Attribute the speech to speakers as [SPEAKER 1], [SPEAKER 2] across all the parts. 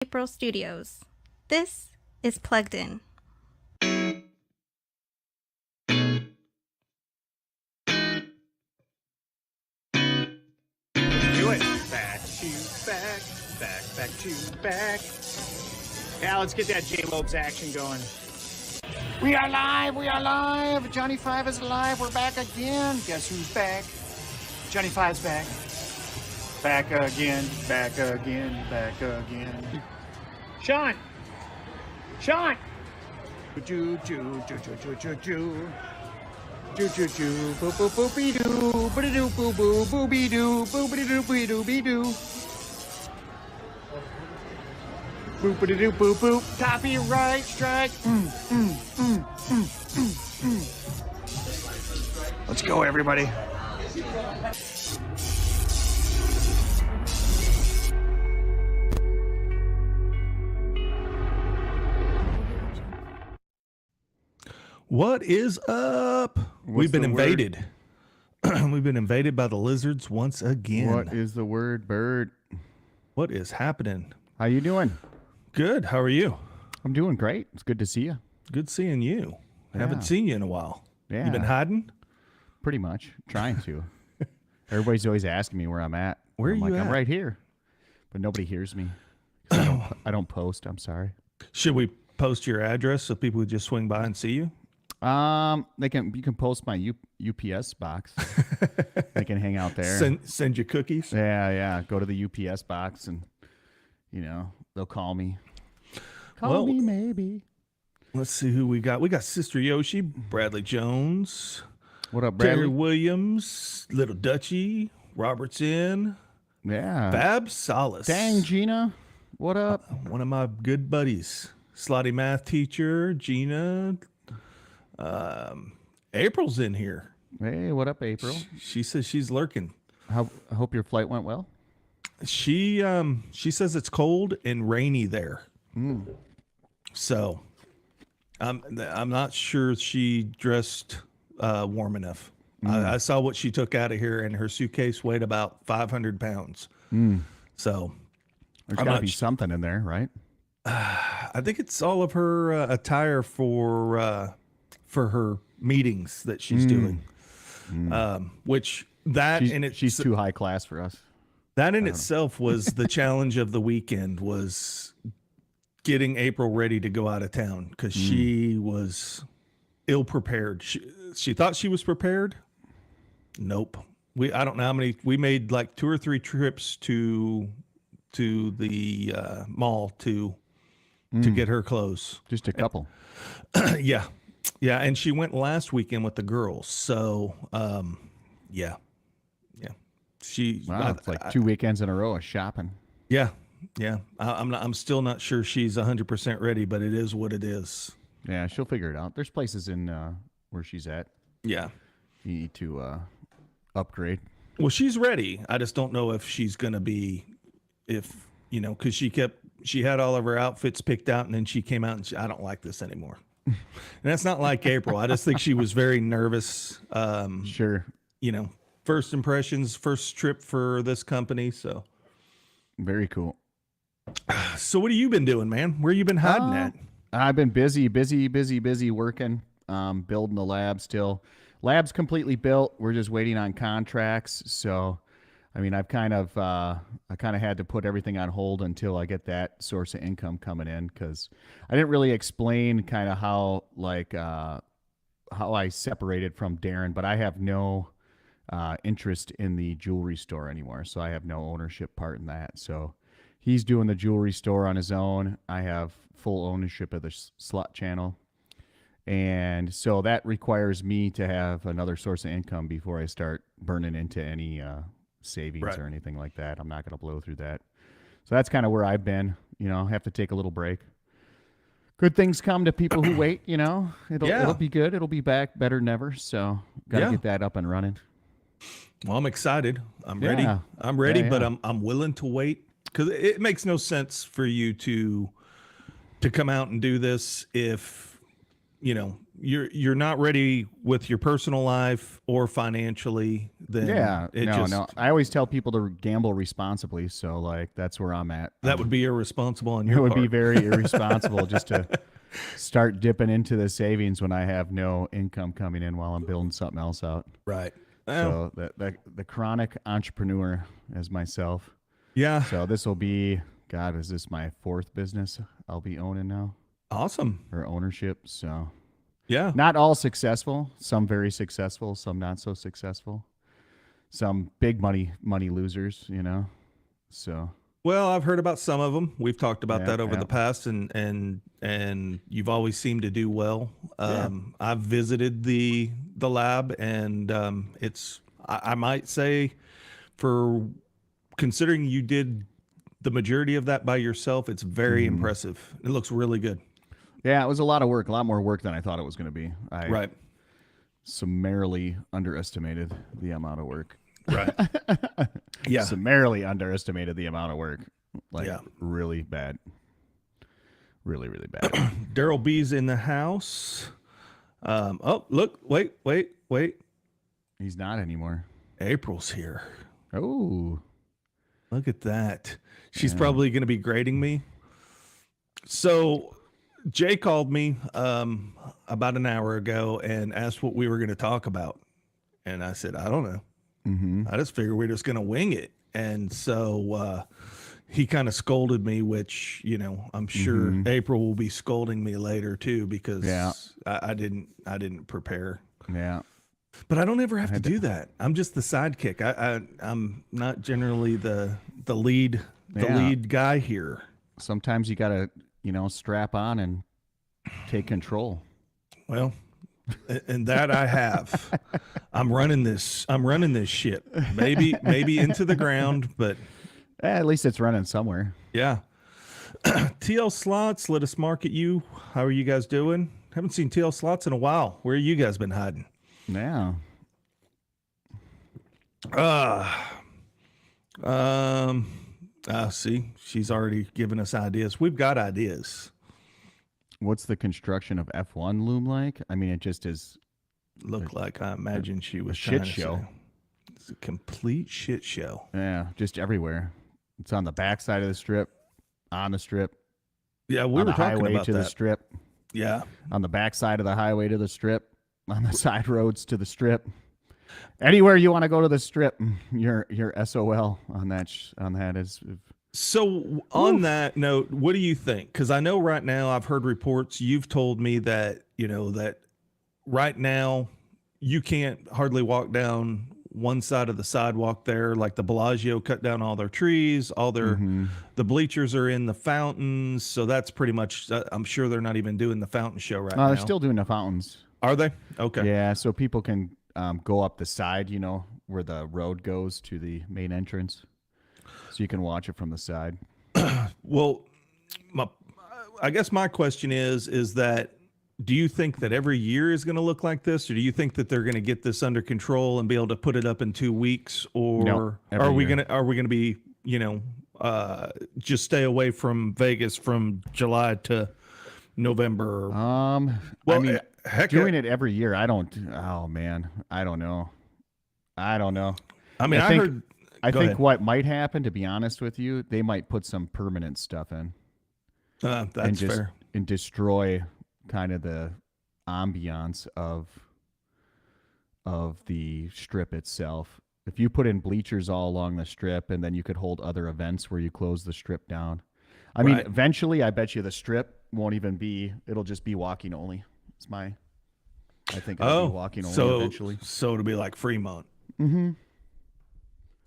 [SPEAKER 1] April Studios. This is Plugged In.
[SPEAKER 2] Do it. Back to back. Yeah, let's get that J-Lobes action going. We are live. Johnny Five is alive. We're back again. Guess who's back? Johnny Five's back. Back again. Sean. Choo choo. Boop boop boopy doo. Boopy doo boo boo boopy doo. Boopy doo boo doo bee doo. Boopity doo boop boop. Copyright strike. Let's go, everybody.
[SPEAKER 3] What is up? We've been invaded. We've been invaded by the lizards once again.
[SPEAKER 2] What is the word, bird?
[SPEAKER 3] What is happening?
[SPEAKER 2] How you doing?
[SPEAKER 3] Good. How are you?
[SPEAKER 2] I'm doing great. It's good to see you.
[SPEAKER 3] Good seeing you.
[SPEAKER 2] Yeah.
[SPEAKER 3] Haven't seen you in a while.
[SPEAKER 2] Yeah.
[SPEAKER 3] You been hiding?
[SPEAKER 2] Pretty much. Trying to. Everybody's always asking me where I'm at.
[SPEAKER 3] Where
[SPEAKER 2] I'm
[SPEAKER 3] are you at?
[SPEAKER 2] I'm right here. But nobody hears me. 'Cause I don't post. I'm sorry.
[SPEAKER 3] Should we post your address so people would just swing by and see you?
[SPEAKER 2] You can post my UPS box. They can hang out there.
[SPEAKER 3] Send you cookies?
[SPEAKER 2] Yeah. Go to the UPS box and, they'll call me.
[SPEAKER 3] Well,
[SPEAKER 2] Me maybe.
[SPEAKER 3] Let's see who we got. We got Sister Yoshi, Bradley Jones,
[SPEAKER 2] What up,
[SPEAKER 3] Terry
[SPEAKER 2] Bradley?
[SPEAKER 3] Williams, Little Dutchie, Robertson,
[SPEAKER 2] Yeah.
[SPEAKER 3] Fab Solace.
[SPEAKER 2] Dang, Gina. What up?
[SPEAKER 3] One of my good buddies, slotty math teacher, Gina. April's in here.
[SPEAKER 2] Hey, what up, April?
[SPEAKER 3] She says she's lurking.
[SPEAKER 2] I hope your flight went well.
[SPEAKER 3] She says it's cold and rainy there. So I'm not sure she dressed warm enough. I saw what she took out of here, and her suitcase weighed about 500 pounds. So
[SPEAKER 2] There's got to be something in there, right?
[SPEAKER 3] I think it's all of her attire for her meetings that she's doing. Which that
[SPEAKER 2] she's too high class for us.
[SPEAKER 3] That in itself was the challenge of the weekend, was getting April ready to go out of town, because she was ill prepared. She thought she was prepared. Nope. I don't know how many. We made like 2 or 3 trips to the mall to get her clothes.
[SPEAKER 2] Just a couple.
[SPEAKER 3] Yeah. And she went last weekend with the girls. So, yeah.
[SPEAKER 2] Wow, it's like 2 weekends in a row of shopping.
[SPEAKER 3] Yeah. I'm still not sure she's 100% ready, but it is what it is.
[SPEAKER 2] Yeah, she'll figure it out. There's places in where she's at.
[SPEAKER 3] Yeah.
[SPEAKER 2] You need to upgrade.
[SPEAKER 3] Well, she's ready. I just don't know if she's going to be, because she had all of her outfits picked out, and then she came out and I don't like this anymore. And that's not like April. I just think she was very nervous.
[SPEAKER 2] Sure.
[SPEAKER 3] First impressions, first trip for this company. So
[SPEAKER 2] very cool.
[SPEAKER 3] So what have you been doing, man? Where you been hiding at?
[SPEAKER 2] I've been busy working, building the lab still. Lab's completely built. We're just waiting on contracts. So, I mean, I kind of had to put everything on hold until I get that source of income coming in, because I didn't really explain kind of how I separated from Darren, but I have no interest in the jewelry store anymore. So I have no ownership part in that. So he's doing the jewelry store on his own. I have full ownership of the slot channel. And so that requires me to have another source of income before I start burning into any savings or anything like that. I'm not going to blow through that. So that's kind of where I've been. Have to take a little break. Good things come to people who wait. It'll be good. It'll be back better than ever. So got to get that up and running.
[SPEAKER 3] Well, I'm excited. I'm ready. I'm ready, but I'm willing to wait, because it makes no sense for you to come out and do this if you're not ready with your personal life or financially, then
[SPEAKER 2] no. I always tell people to gamble responsibly. So like, that's where I'm at.
[SPEAKER 3] That would be irresponsible on your part.
[SPEAKER 2] It would be very irresponsible just to start dipping into the savings when I have no income coming in while I'm building something else out.
[SPEAKER 3] Right.
[SPEAKER 2] So the chronic entrepreneur as myself.
[SPEAKER 3] Yeah.
[SPEAKER 2] So this will be, God, is this my 4th business I'll be owning now?
[SPEAKER 3] Awesome.
[SPEAKER 2] Or ownership. So
[SPEAKER 3] yeah,
[SPEAKER 2] not all successful. Some very successful. Some not so successful. Some big money losers. So.
[SPEAKER 3] Well, I've heard about some of them. We've talked about that over the past, and you've always seemed to do well. I've visited the lab, and it's I might say, for considering you did the majority of that by yourself, it's very impressive. It looks really good.
[SPEAKER 2] Yeah, it was a lot of work, a lot more work than I thought it was going to be.
[SPEAKER 3] Right.
[SPEAKER 2] Summarily underestimated the amount of work.
[SPEAKER 3] Right. Yeah.
[SPEAKER 2] Summarily underestimated the amount of work. Really bad. Really, really bad.
[SPEAKER 3] Daryl B's in the house. Oh, look, wait.
[SPEAKER 2] He's not anymore.
[SPEAKER 3] April's here.
[SPEAKER 2] Oh.
[SPEAKER 3] Look at that. She's probably going to be grading me. So Jay called me about an hour ago and asked what we were going to talk about. And I said, I don't know. I just figured we're just going to wing it. And so he kind of scolded me, which, I'm sure April will be scolding me later too, because I didn't prepare.
[SPEAKER 2] Yeah.
[SPEAKER 3] But I don't ever have to do that. I'm just the sidekick. I'm not generally the lead guy here.
[SPEAKER 2] Sometimes you got to, strap on and take control.
[SPEAKER 3] Well, and that I have. I'm running this ship. Maybe into the ground, but
[SPEAKER 2] at least it's running somewhere.
[SPEAKER 3] Yeah. TL Slots, let us market you. How are you guys doing? Haven't seen TL Slots in a while. Where you guys been hiding?
[SPEAKER 2] Yeah.
[SPEAKER 3] See, she's already given us ideas. We've got ideas.
[SPEAKER 2] What's the construction of F1 loom like? I mean, it just is.
[SPEAKER 3] Look like I imagine she was
[SPEAKER 2] a shit show.
[SPEAKER 3] It's a complete shit show.
[SPEAKER 2] Yeah, just everywhere. It's on the backside of the strip, on the strip.
[SPEAKER 3] Yeah, we were talking about
[SPEAKER 2] to
[SPEAKER 3] that.
[SPEAKER 2] the strip.
[SPEAKER 3] Yeah,
[SPEAKER 2] on the backside of the highway to the strip, on the side roads to the strip. Anywhere you want to go to the strip, you're SOL on that. On that is.
[SPEAKER 3] So on that note, what do you think? Because I know right now I've heard reports. You've told me that that right now you can't hardly walk down one side of the sidewalk there. Like the Bellagio cut down all their trees, all their the bleachers are in the fountains. So that's pretty much. I'm sure they're not even doing the fountain show right now.
[SPEAKER 2] They're still doing the fountains.
[SPEAKER 3] Are they? Okay.
[SPEAKER 2] Yeah, so people can go up the side, where the road goes to the main entrance. So you can watch it from the side.
[SPEAKER 3] Well, I guess my question is that, do you think that every year is going to look like this, or do you think that they're going to get this under control and be able to put it up in 2 weeks, or are we going to be, just stay away from Vegas from July to November?
[SPEAKER 2] Well, I mean, doing it every year, I don't know. I mean, I think what might happen, to be honest with you, they might put some permanent stuff in.
[SPEAKER 3] That's fair.
[SPEAKER 2] And destroy kind of the ambiance of the strip itself. If you put in bleachers all along the strip, and then you could hold other events where you close the strip down. I mean, eventually, I bet you the strip won't even be. It'll just be walking only. I think it'll be walking only eventually.
[SPEAKER 3] So it'll be like Fremont.
[SPEAKER 2] Mm-hmm.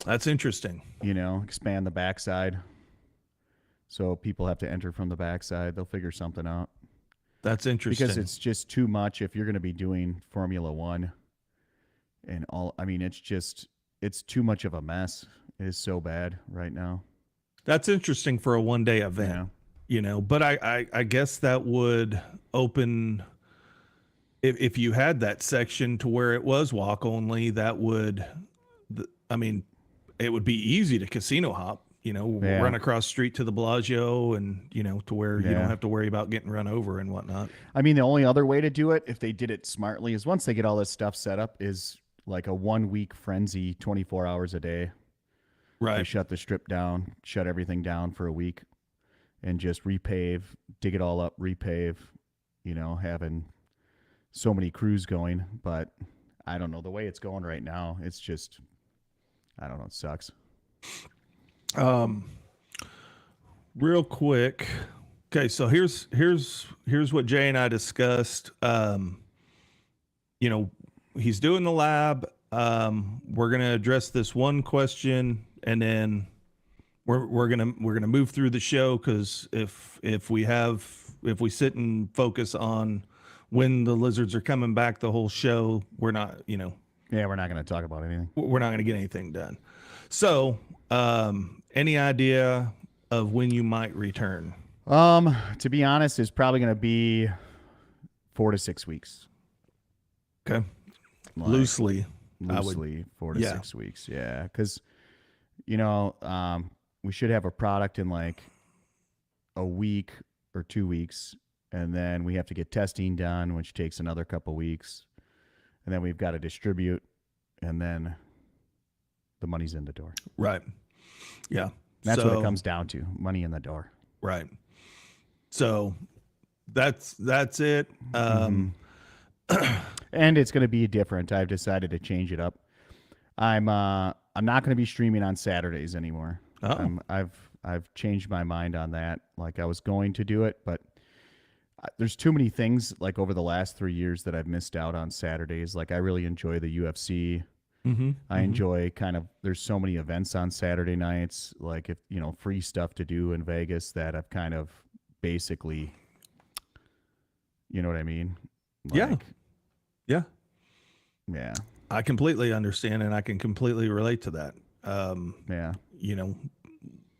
[SPEAKER 3] That's interesting.
[SPEAKER 2] Expand the backside. So people have to enter from the backside. They'll figure something out.
[SPEAKER 3] That's interesting.
[SPEAKER 2] Because it's just too much if you're going to be doing Formula One and all. I mean, it's too much of a mess. It is so bad right now.
[SPEAKER 3] That's interesting for a one-day event, but I guess that would open, if you had that section to where it was walk only, that would, it would be easy to casino hop. run across the street to the Bellagio and, to where you don't have to worry about getting run over and whatnot.
[SPEAKER 2] I mean, the only other way to do it, if they did it smartly, is once they get all this stuff set up, is like a 1 week frenzy, 24 hours a day.
[SPEAKER 3] Right.
[SPEAKER 2] They shut the strip down, shut everything down for a week, and just repave, dig it all up, repave, having so many crews going. But I don't know, the way it's going right now, it's just, I don't know, it sucks.
[SPEAKER 3] Real quick. Okay. So here's what Jay and I discussed. He's doing the lab. We're going to address this one question, and then we're going to move through the show. Cause if we sit and focus on when the lizards are coming back, the whole show, we're not,
[SPEAKER 2] we're not going to talk about anything.
[SPEAKER 3] We're not going to get anything done. So, any idea of when you might return?
[SPEAKER 2] To be honest, it's probably going to be 4 to 6 weeks.
[SPEAKER 3] Okay.
[SPEAKER 2] Like,
[SPEAKER 3] loosely
[SPEAKER 2] 4 to 6 weeks. Yeah. Cause we should have a product in like a week or 2 weeks. And then we have to get testing done, which takes another couple weeks. And then we've got to distribute, and then the money's in the door.
[SPEAKER 3] Right. Yeah.
[SPEAKER 2] That's what it comes down to. Money in the door.
[SPEAKER 3] Right. So that's it.
[SPEAKER 2] And it's going to be different. I've decided to change it up. I'm not going to be streaming on Saturdays anymore.
[SPEAKER 3] Oh.
[SPEAKER 2] I've changed my mind on that. Like, I was going to do it, but there's too many things like over the last 3 years that I've missed out on Saturdays. Like, I really enjoy the UFC. I enjoy there's so many events on Saturday nights, like, if free stuff to do in Vegas that I've kind of basically, you know what I mean? Like,
[SPEAKER 3] yeah.
[SPEAKER 2] I
[SPEAKER 3] completely understand, and I can completely relate to that.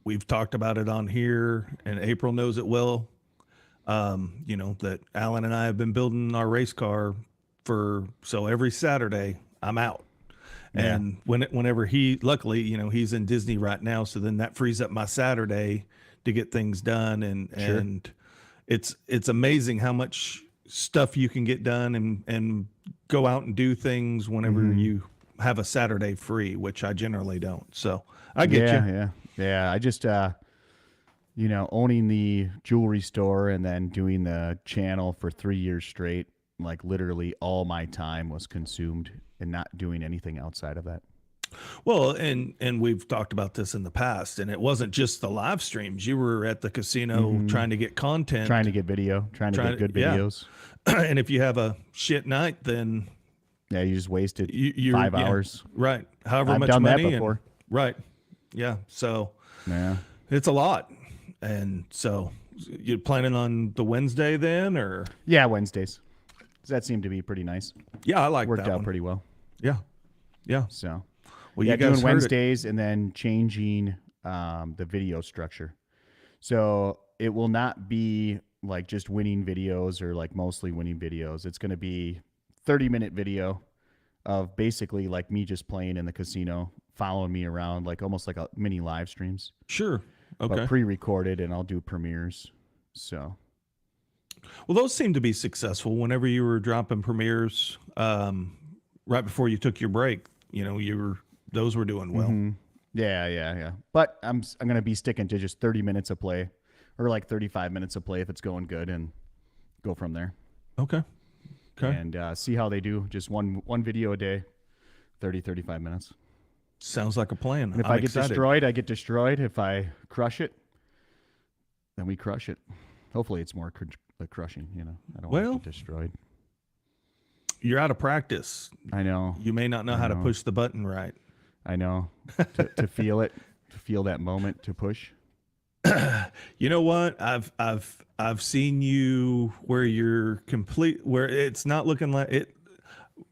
[SPEAKER 3] We've talked about it on here, and April knows it well. That Alan and I have been building our race car so every Saturday I'm out.
[SPEAKER 2] Yeah.
[SPEAKER 3] And whenever luckily, he's in Disney right now. So then that frees up my Saturday to get things done. And it's amazing how much stuff you can get done and go out and do things whenever you have a Saturday free, which I generally don't. So I get you.
[SPEAKER 2] Yeah. I just, owning the jewelry store and then doing the channel for 3 years straight, like literally all my time was consumed and not doing anything outside of that.
[SPEAKER 3] Well, and we've talked about this in the past, and it wasn't just the live streams. You were at the casino trying to get content,
[SPEAKER 2] trying to get video, trying to get good videos.
[SPEAKER 3] And if you have a shit night, then
[SPEAKER 2] you just wasted 5 hours.
[SPEAKER 3] Right. However
[SPEAKER 2] I've
[SPEAKER 3] much
[SPEAKER 2] done
[SPEAKER 3] money.
[SPEAKER 2] That before.
[SPEAKER 3] Right. Yeah. So it's a lot. And so you're planning on the Wednesday then, or?
[SPEAKER 2] Yeah, Wednesdays. That seemed to be pretty nice.
[SPEAKER 3] Yeah, I like
[SPEAKER 2] Worked
[SPEAKER 3] that
[SPEAKER 2] out
[SPEAKER 3] one.
[SPEAKER 2] pretty well.
[SPEAKER 3] Yeah.
[SPEAKER 2] So,
[SPEAKER 3] well, you guys
[SPEAKER 2] doing Wednesdays and then changing the video structure. So it will not be like just winning videos or like mostly winning videos. It's going to be 30-minute video of basically like me just playing in the casino, following me around, like almost like a mini live streams.
[SPEAKER 3] Sure. Okay.
[SPEAKER 2] But pre-recorded, and I'll do premieres. So,
[SPEAKER 3] well, those seem to be successful. Whenever you were dropping premieres, right before you took your break, those were doing well.
[SPEAKER 2] Yeah. But I'm going to be sticking to just 30 minutes of play, or like 35 minutes of play if it's going good, and go from there.
[SPEAKER 3] Okay.
[SPEAKER 2] And see how they do. Just one video a day, 35 minutes.
[SPEAKER 3] Sounds like a plan.
[SPEAKER 2] And if I get destroyed, I get destroyed. If I crush it, then we crush it. Hopefully it's more crushing, I don't want to get destroyed.
[SPEAKER 3] You're out of practice.
[SPEAKER 2] I know.
[SPEAKER 3] You may not know how to push the button right.
[SPEAKER 2] I know. to feel it, to feel that moment to push.
[SPEAKER 3] You know what? I've seen you where where it's not looking like it.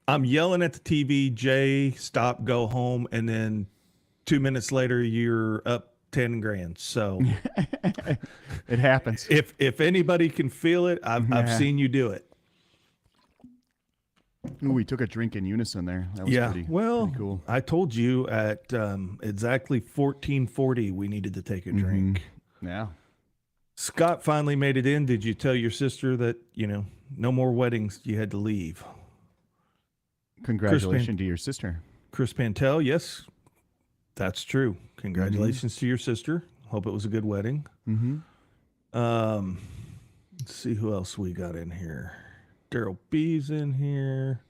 [SPEAKER 3] I'm yelling at the TV, Jay, stop, go home. And then 2 minutes later, you're up 10 grand. So
[SPEAKER 2] it happens.
[SPEAKER 3] If anybody can feel it, I've seen you do it.
[SPEAKER 2] Ooh, we took a drink in unison there. That was pretty cool.
[SPEAKER 3] I told you at exactly 14:40 we needed to take a drink.
[SPEAKER 2] Yeah.
[SPEAKER 3] Scott finally made it in. Did you tell your sister that, no more weddings, you had to leave?
[SPEAKER 2] Congratulations to your sister.
[SPEAKER 3] Chris Pantel, yes, that's true. Congratulations to your sister. Hope it was a good wedding. Let's see who else we got in here. Daryl B's in here.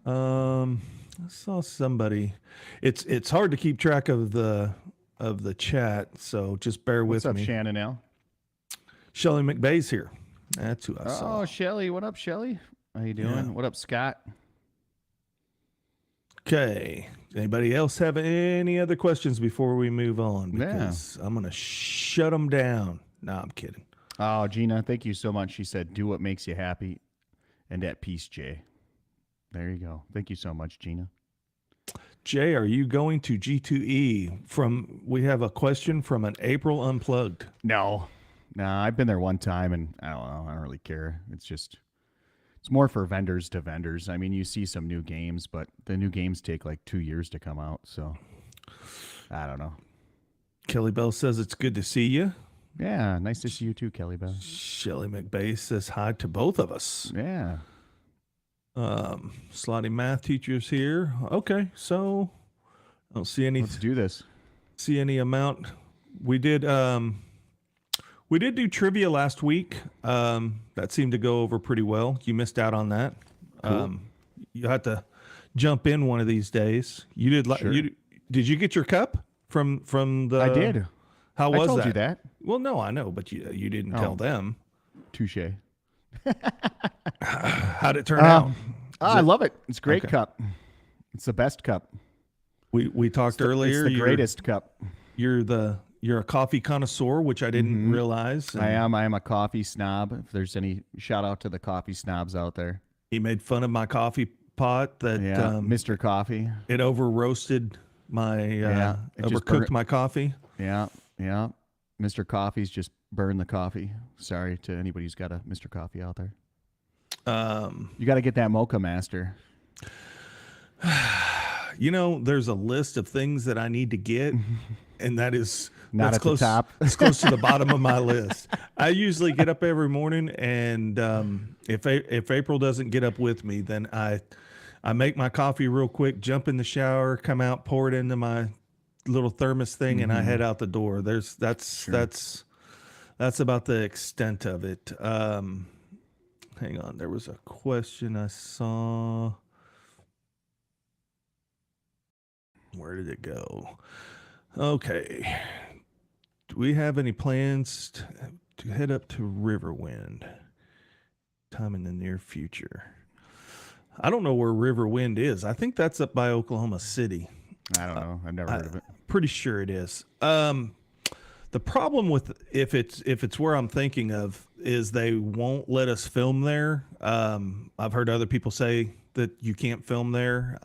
[SPEAKER 3] I saw somebody. It's hard to keep track of the chat, so just bear with me.
[SPEAKER 2] What's up, Shannon L?
[SPEAKER 3] Shelly McVeigh's here. That's who I saw.
[SPEAKER 2] Oh, Shelly. What up, Shelly? How you doing?
[SPEAKER 3] Yeah.
[SPEAKER 2] What up, Scott?
[SPEAKER 3] Okay. Anybody else have any other questions before we move on? Because I'm going to shut them down. No, I'm kidding.
[SPEAKER 2] Oh, Gina, thank you so much. She said, do what makes you happy and at peace, Jay. There you go. Thank you so much, Gina.
[SPEAKER 3] Jay, are you going to G2E? We have a question from an April Unplugged.
[SPEAKER 2] No, I've been there one time, and I don't know. I don't really care. It's more for vendors to vendors. I mean, you see some new games, but the new games take like 2 years to come out. So I don't know.
[SPEAKER 3] Kelly Bell says it's good to see you.
[SPEAKER 2] Yeah, nice to see you too, Kelly Bell.
[SPEAKER 3] Shelly McVeigh says hi to both of us.
[SPEAKER 2] Yeah.
[SPEAKER 3] Slotty math teacher's here. Okay, so I don't see any.
[SPEAKER 2] Let's do this.
[SPEAKER 3] See any amount. We did do trivia last week. That seemed to go over pretty well. You missed out on that.
[SPEAKER 2] Cool.
[SPEAKER 3] You had to jump in one of these days. You did.
[SPEAKER 2] Sure.
[SPEAKER 3] Did you get your cup from the?
[SPEAKER 2] I did.
[SPEAKER 3] How was that?
[SPEAKER 2] I told you that.
[SPEAKER 3] Well, no, I know, but you didn't tell them.
[SPEAKER 2] Touche.
[SPEAKER 3] How'd it turn out?
[SPEAKER 2] I love it. It's a great
[SPEAKER 3] Okay.
[SPEAKER 2] cup. It's the best cup.
[SPEAKER 3] We talked earlier.
[SPEAKER 2] It's the greatest cup.
[SPEAKER 3] You're a coffee connoisseur, which I didn't realize.
[SPEAKER 2] I am a coffee snob. If there's any shout out to the coffee snobs out there.
[SPEAKER 3] He made fun of my coffee pot that
[SPEAKER 2] Mr. Coffee.
[SPEAKER 3] It over roasted my overcooked my coffee.
[SPEAKER 2] Yeah. Mr. Coffee's just burned the coffee. Sorry to anybody who's got a Mr. Coffee out there. You got to get that Mocha Master.
[SPEAKER 3] There's a list of things that I need to get, and that's
[SPEAKER 2] at
[SPEAKER 3] close,
[SPEAKER 2] the top.
[SPEAKER 3] It's close to the bottom of my list. I usually get up every morning, and if April doesn't get up with me, then I make my coffee real quick, jump in the shower, come out, pour it into my little thermos thing, and I head out the door. That's about the extent of it. Hang on, there was a question I saw. Where did it go? Okay. Do we have any plans to head up to Riverwind? Time in the near future. I don't know where Riverwind is. I think that's up by Oklahoma City.
[SPEAKER 2] I don't know. I've never heard of it.
[SPEAKER 3] Pretty sure it is. The problem with if it's where I'm thinking of is they won't let us film there. I've heard other people say that you can't film there.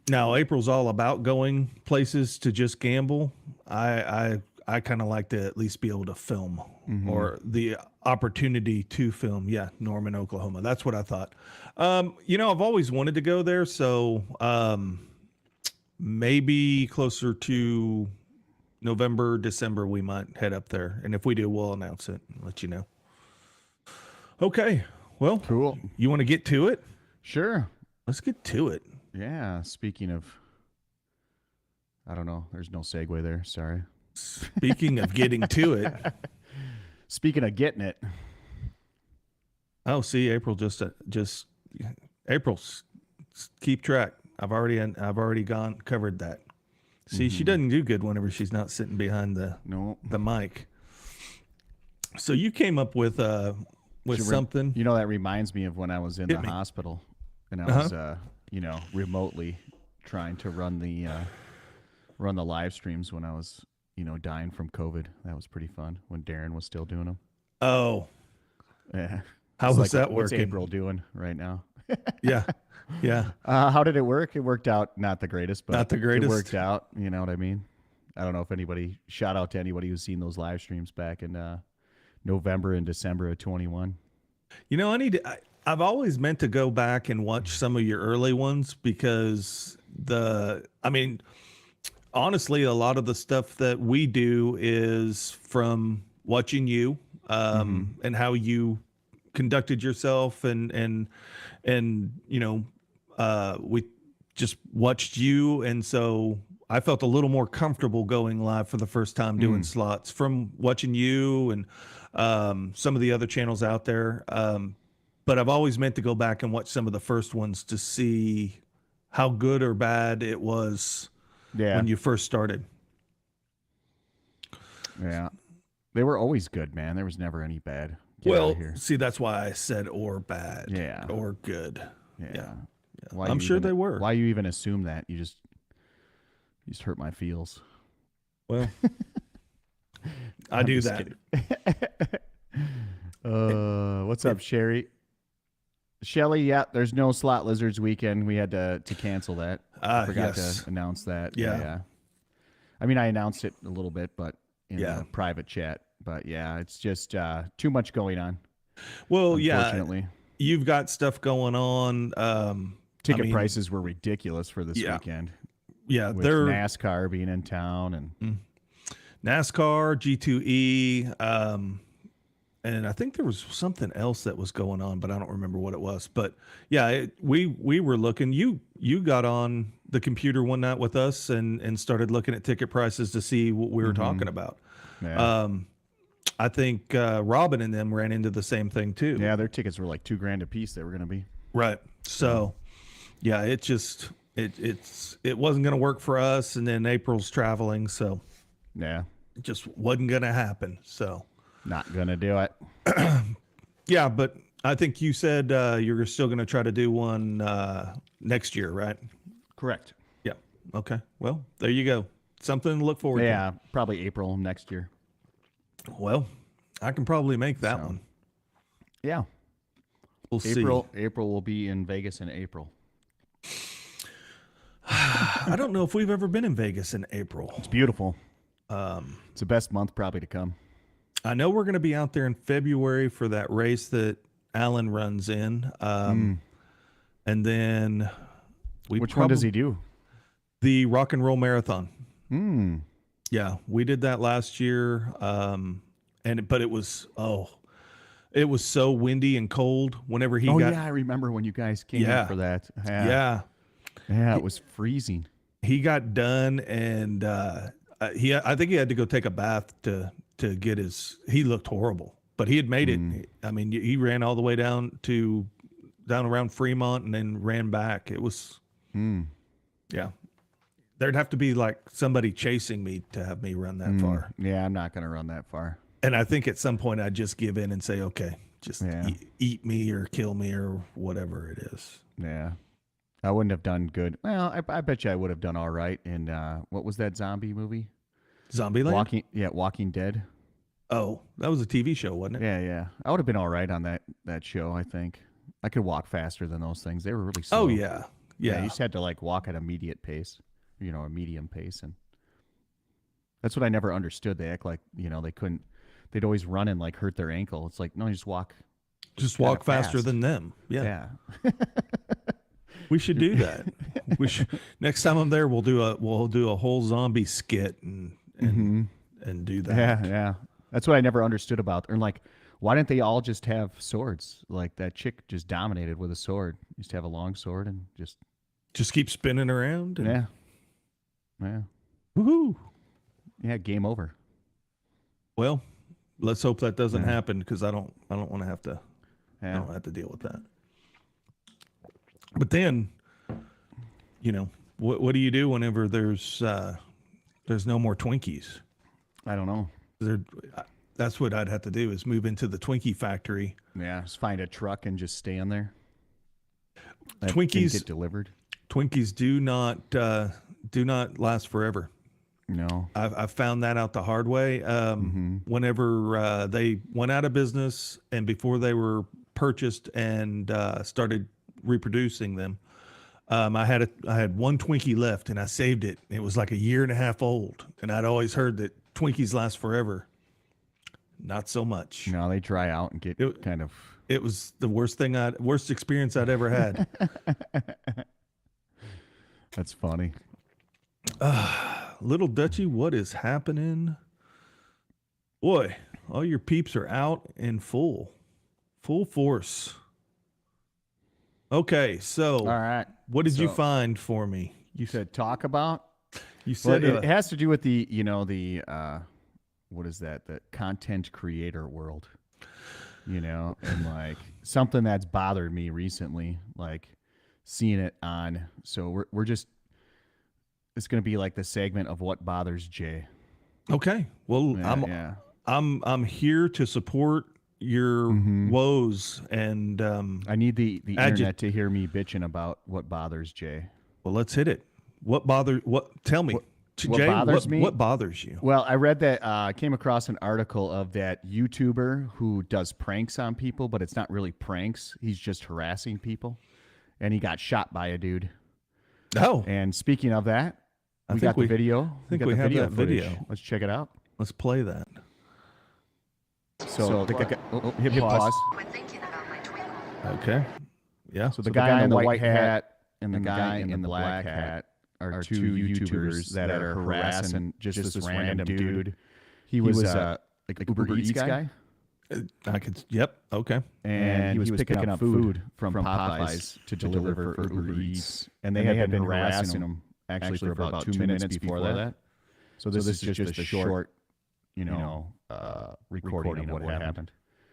[SPEAKER 3] Now April's all about going places to just gamble. I kind of like to at least be able to film or the opportunity to film. Yeah, Norman, Oklahoma. That's what I thought. I've always wanted to go there, so maybe closer to November, December, we might head up there. And if we do, we'll announce it and let you know. Okay. Well,
[SPEAKER 2] cool.
[SPEAKER 3] You want to get to it?
[SPEAKER 2] Sure.
[SPEAKER 3] Let's get to it.
[SPEAKER 2] Yeah. Speaking of, I don't know. There's no segue there. Sorry.
[SPEAKER 3] Speaking of getting to it.
[SPEAKER 2] Speaking of getting it.
[SPEAKER 3] Oh, see, April just April, keep track. I've already covered that. See, she doesn't do good whenever she's not sitting behind the mic. So you came up with something.
[SPEAKER 2] That reminds me of when I was in the hospital and I was remotely trying to run the live streams when I was dying from COVID. That was pretty fun when Darren was still doing them.
[SPEAKER 3] Oh,
[SPEAKER 2] yeah.
[SPEAKER 3] How was that working?
[SPEAKER 2] What's April doing right now?
[SPEAKER 3] Yeah.
[SPEAKER 2] How did it work? It worked out not the greatest, but
[SPEAKER 3] not the greatest.
[SPEAKER 2] It worked out. You know what I mean? I don't know if shout out to anybody who's seen those live streams back in November and December of 21.
[SPEAKER 3] I've always meant to go back and watch some of your early ones because honestly, a lot of the stuff that we do is from watching you, and how you conducted yourself and we just watched you. And so I felt a little more comfortable going live for the first time doing slots from watching you and some of the other channels out there. But I've always meant to go back and watch some of the first ones to see how good or bad it was when you first started.
[SPEAKER 2] Yeah. They were always good, man. There was never any bad.
[SPEAKER 3] Well, see, that's why I said or bad.
[SPEAKER 2] Yeah.
[SPEAKER 3] Or good.
[SPEAKER 2] Yeah.
[SPEAKER 3] I'm sure they were.
[SPEAKER 2] Why you even assume that? You just hurt my feels.
[SPEAKER 3] Well, I do that.
[SPEAKER 2] What's up, Sherry? Shelly, yeah, there's no Slot Lizards weekend. We had to cancel that. I forgot to announce that. Yeah. I mean, I announced it a little bit, but in a private chat. But yeah, it's just too much going on.
[SPEAKER 3] Well, unfortunately. You've got stuff going on.
[SPEAKER 2] Ticket prices were ridiculous for this weekend.
[SPEAKER 3] Yeah,
[SPEAKER 2] with NASCAR being in town and
[SPEAKER 3] NASCAR, G2E, and I think there was something else that was going on, but I don't remember what it was. But yeah, we were looking. You got on the computer one night with us and started looking at ticket prices to see what we were talking about. Yeah. I think Robin and them ran into the same thing too.
[SPEAKER 2] Yeah, their tickets were like $2,000 a piece. They were going to be
[SPEAKER 3] right. So, yeah, it wasn't going to work for us. And then April's traveling, so
[SPEAKER 2] yeah,
[SPEAKER 3] it just wasn't going to happen. So,
[SPEAKER 2] not going to do it.
[SPEAKER 3] Yeah, but I think you said you're still going to try to do one next year, right?
[SPEAKER 2] Correct.
[SPEAKER 3] Yeah. Okay. Well, there you go. Something to look forward to.
[SPEAKER 2] Yeah, probably April next year.
[SPEAKER 3] Well, I can probably make that one.
[SPEAKER 2] Yeah.
[SPEAKER 3] We'll see.
[SPEAKER 2] April will be in Vegas in April.
[SPEAKER 3] I don't know if we've ever been in Vegas in April.
[SPEAKER 2] It's beautiful. It's the best month probably to come.
[SPEAKER 3] I know we're going to be out there in February for that race that Alan runs in. And then
[SPEAKER 2] which one does he do?
[SPEAKER 3] The Rock and Roll Marathon.
[SPEAKER 2] Yeah,
[SPEAKER 3] we did that last year. But it was so windy and cold whenever he got.
[SPEAKER 2] Yeah, I remember when you guys came in for that. Yeah, it was freezing.
[SPEAKER 3] He got done and I think he had to go take a bath to get he looked horrible, but he had made it. I mean, he ran all the way down around Fremont and then ran back. It was, yeah. There'd have to be like somebody chasing me to have me run that far.
[SPEAKER 2] Yeah, I'm not going to run that far.
[SPEAKER 3] And I think at some point I'd just give in and say, okay, just eat me or kill me or whatever it is.
[SPEAKER 2] Yeah. I wouldn't have done good. Well, I bet you I would have done all right. And what was that zombie movie?
[SPEAKER 3] Zombieland?
[SPEAKER 2] Walking Dead.
[SPEAKER 3] Oh, that was a TV show, wasn't it?
[SPEAKER 2] Yeah. I would have been all right on that show, I think. I could walk faster than those things. They were really slow.
[SPEAKER 3] Oh, yeah.
[SPEAKER 2] You just had to like walk at a medium pace. A medium pace. And that's what I never understood. They act like, they'd always run and like hurt their ankle. It's like, no, you just walk.
[SPEAKER 3] Just walk faster than them. Yeah. We should do that. We should. Next time I'm there, we'll do a whole zombie skit and do that.
[SPEAKER 2] Yeah. That's what I never understood about. Or like, why didn't they all just have swords? Like that chick just dominated with a sword. Used to have a long sword and
[SPEAKER 3] just keep spinning around.
[SPEAKER 2] Yeah.
[SPEAKER 3] Woohoo.
[SPEAKER 2] Yeah. Game over.
[SPEAKER 3] Well, let's hope that doesn't happen because I don't want to have to. I don't have to deal with that. But then, what do you do whenever there's no more Twinkies?
[SPEAKER 2] I don't know.
[SPEAKER 3] That's what I'd have to do is move into the Twinkie factory.
[SPEAKER 2] Yeah, just find a truck and just stand there.
[SPEAKER 3] Twinkies
[SPEAKER 2] get delivered.
[SPEAKER 3] Twinkies do not last forever.
[SPEAKER 2] No,
[SPEAKER 3] I've found that out the hard way. Whenever they went out of business and before they were purchased and started reproducing them, I had one Twinkie left and I saved it. It was like a year and a half old, and I'd always heard that Twinkies last forever. Not so much.
[SPEAKER 2] No, they dry out and get kind of
[SPEAKER 3] It was the worst experience I'd ever had.
[SPEAKER 2] That's funny.
[SPEAKER 3] Little Dutchie, what is happening? Boy, all your peeps are out in full force. Okay, so
[SPEAKER 2] All right.
[SPEAKER 3] what did you find for me?
[SPEAKER 2] You said talk about?
[SPEAKER 3] You said
[SPEAKER 2] it has to do with the, what is that? The content creator world, and like something that's bothered me recently, like seeing it on. So we're just, it's going to be like the segment of what bothers Jay.
[SPEAKER 3] Okay. Well, I'm here to support your woes, and
[SPEAKER 2] I need the internet to hear me bitching about what bothers Jay.
[SPEAKER 3] Well, let's hit it. Tell me.
[SPEAKER 2] What bothers me?
[SPEAKER 3] What bothers you?
[SPEAKER 2] Well, I read that, I came across an article of that YouTuber who does pranks on people, but it's not really pranks. He's just harassing people. And he got shot by a dude.
[SPEAKER 3] Oh.
[SPEAKER 2] And speaking of that, we got the video.
[SPEAKER 3] I think we have that video.
[SPEAKER 2] Let's check it out.
[SPEAKER 3] Let's play that.
[SPEAKER 2] So hit pause.
[SPEAKER 3] Okay. Yeah.
[SPEAKER 2] So the guy in the white hat and the guy in the black hat are two YouTubers that are harassing just this random dude. He was like Uber Eats guy.
[SPEAKER 3] Yep. Okay.
[SPEAKER 2] And he was picking up food from Popeyes to deliver for Uber Eats. And they had been harassing him actually for about 2 minutes before that. So this is just a short, recording of what happened.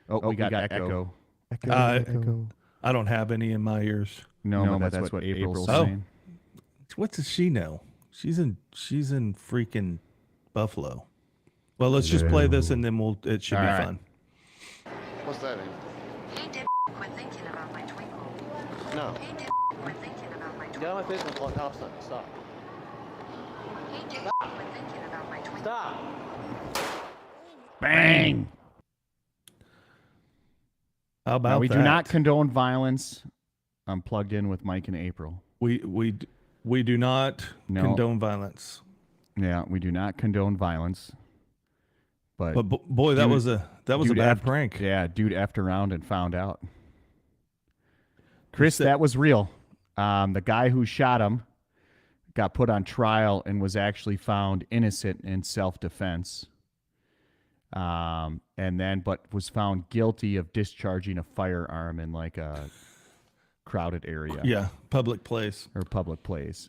[SPEAKER 2] Oh, we got echo. Echo.
[SPEAKER 3] I don't have any in my ears.
[SPEAKER 2] No, but that's what April's saying.
[SPEAKER 3] What does she know? She's in freaking Buffalo. Well, let's just play this and then it should be fun.
[SPEAKER 4] What's that mean?
[SPEAKER 5] Hey, dip, quit thinking about my twinkle.
[SPEAKER 4] No.
[SPEAKER 5] Hey, dip, quit thinking about my
[SPEAKER 4] Get
[SPEAKER 5] twinkle.
[SPEAKER 4] out of my face and plug off something. Stop.
[SPEAKER 5] Hey, dip, quit thinking about my twinkle.
[SPEAKER 4] Stop.
[SPEAKER 2] Bang!
[SPEAKER 3] How about
[SPEAKER 2] we
[SPEAKER 3] that?
[SPEAKER 2] do not condone violence. I'm plugged in with Mike and April.
[SPEAKER 3] We do not condone violence.
[SPEAKER 2] Yeah, we do not condone violence. But
[SPEAKER 3] boy, that was a bad prank.
[SPEAKER 2] Yeah, dude effed around and found out. Chris, that was real. The guy who shot him got put on trial and was actually found innocent in self-defense. But was found guilty of discharging a firearm in like a crowded area.
[SPEAKER 3] Yeah, public place.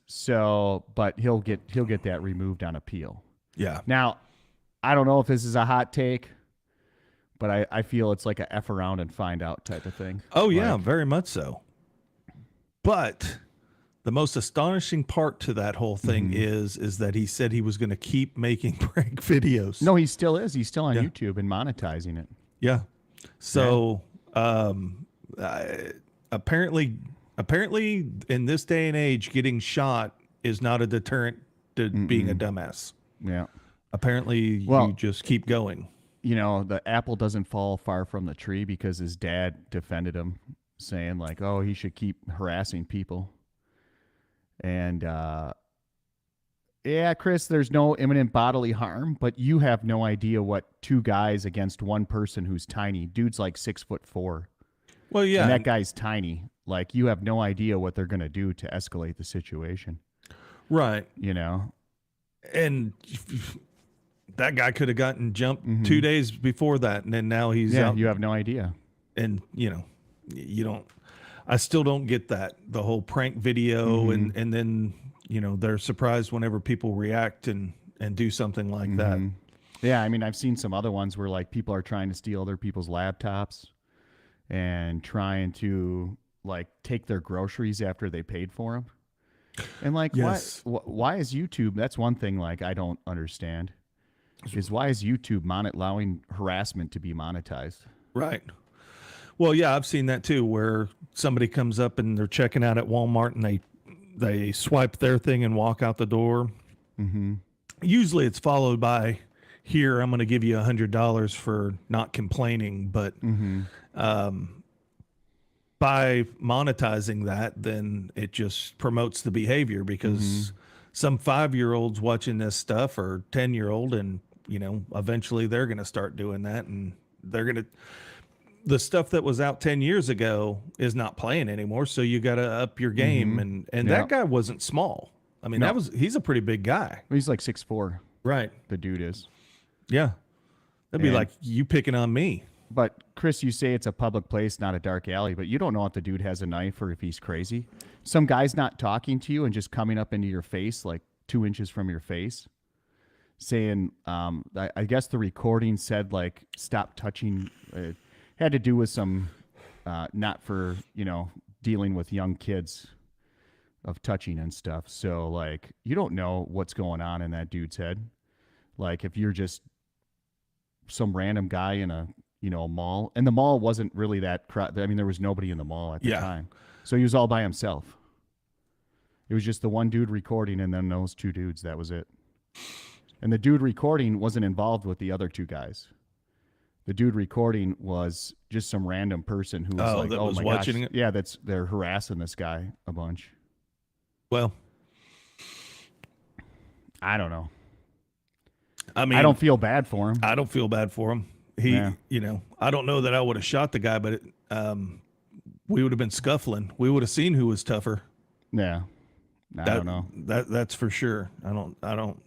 [SPEAKER 2] So, but he'll get that removed on appeal.
[SPEAKER 3] Yeah.
[SPEAKER 2] Now, I don't know if this is a hot take, but I feel it's like a F around and find out type of thing.
[SPEAKER 3] Oh, yeah, very much so. But the most astonishing part to that whole thing is that he said he was going to keep making prank videos.
[SPEAKER 2] No, he still is. He's still on YouTube and monetizing it.
[SPEAKER 3] Yeah. So apparently in this day and age, getting shot is not a deterrent to being a dumbass.
[SPEAKER 2] Yeah.
[SPEAKER 3] Apparently, you just keep going.
[SPEAKER 2] The apple doesn't fall far from the tree because his dad defended him, saying like, oh, he should keep harassing people. And, Chris, there's no imminent bodily harm, but you have no idea what two guys against one person who's tiny. Dude's like 6'4".
[SPEAKER 3] Well, yeah.
[SPEAKER 2] And that guy's tiny. Like, you have no idea what they're going to do to escalate the situation.
[SPEAKER 3] Right. And that guy could have gotten jumped 2 days before that, and then now he's out.
[SPEAKER 2] You have no idea.
[SPEAKER 3] And, you don't. I still don't get that, the whole prank video, and then, they're surprised whenever people react and do something like that.
[SPEAKER 2] Yeah, I mean, I've seen some other ones where, like, people are trying to steal other people's laptops and trying to, like, take their groceries after they paid for them. And, like, why is YouTube, that's one thing, like, I don't understand, is why is YouTube allowing harassment to be monetized?
[SPEAKER 3] Right. Well, yeah, I've seen that too, where somebody comes up and they're checking out at Walmart and they swipe their thing and walk out the door. Usually it's followed by, here, I'm going to give you $100 for not complaining. But by monetizing that, then it just promotes the behavior, because some 5-year-olds watching this stuff, or 10-year-old, and eventually they're going to start doing that, and they're going to, the stuff that was out 10 years ago is not playing anymore. So you got to up your game. And that guy wasn't small. I mean, he's a pretty big guy.
[SPEAKER 2] He's like 6'4".
[SPEAKER 3] Right.
[SPEAKER 2] The dude is.
[SPEAKER 3] Yeah. That'd be like you picking on me.
[SPEAKER 2] But Chris, you say it's a public place, not a dark alley, but you don't know if the dude has a knife or if he's crazy. Some guy's not talking to you and just coming up into your face, like 2 inches from your face, saying, I guess the recording said, like, stop touching. It had to do with some, not for, dealing with young kids of touching and stuff. So, like, you don't know what's going on in that dude's head. Like, if you're just some random guy in a mall, and the mall wasn't really that crowded. I mean, there was nobody in the mall at the time. So he was all by himself. It was just the one dude recording and then those two dudes. That was it. And the dude recording wasn't involved with the other two guys. The dude recording was just some random person who was like, "Oh my gosh, it? Yeah, they're harassing this guy a bunch."
[SPEAKER 3] Well,
[SPEAKER 2] I don't know.
[SPEAKER 3] I mean,
[SPEAKER 2] I don't feel bad for him.
[SPEAKER 3] I don't feel bad for him. I don't know that I would have shot the guy, but we would have been scuffling. We would have seen who was tougher.
[SPEAKER 2] Yeah. I don't know.
[SPEAKER 3] That's for sure. I don't.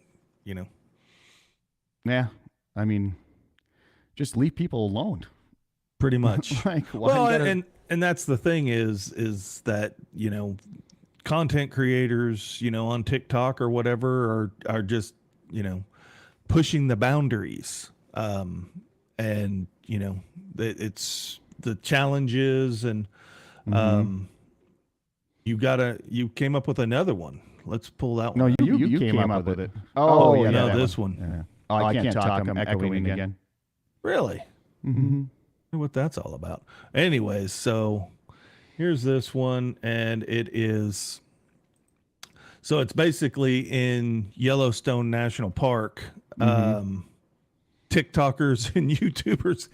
[SPEAKER 2] Yeah. I mean, just leave people alone.
[SPEAKER 3] Pretty much.
[SPEAKER 2] Like,
[SPEAKER 3] and that's the thing is that, content creators, on TikTok or whatever are just, pushing the boundaries. And, it's the challenges and, you came up with another one. Let's pull that one.
[SPEAKER 2] No, you came up with it.
[SPEAKER 3] Oh, yeah,
[SPEAKER 2] no,
[SPEAKER 3] this one.
[SPEAKER 2] Yeah. Oh, I can't talk. I'm echoing again.
[SPEAKER 3] Really?
[SPEAKER 2] Mm-hmm.
[SPEAKER 3] I wonder what that's all about. Anyways, so here's this one, and it is. So it's basically in Yellowstone National Park. TikTokers and YouTubers,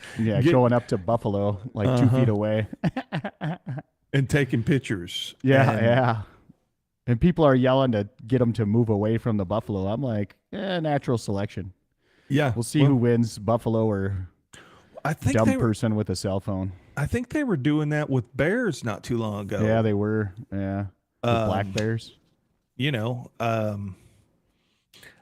[SPEAKER 2] going up to Buffalo, like 2 feet away,
[SPEAKER 3] and taking pictures.
[SPEAKER 2] Yeah. And people are yelling to get them to move away from the buffalo. I'm like, natural selection.
[SPEAKER 3] Yeah,
[SPEAKER 2] we'll see who wins, buffalo or dumb person with a cell phone.
[SPEAKER 3] I think they were doing that with bears not too long ago.
[SPEAKER 2] Yeah, they were. Yeah, black bears.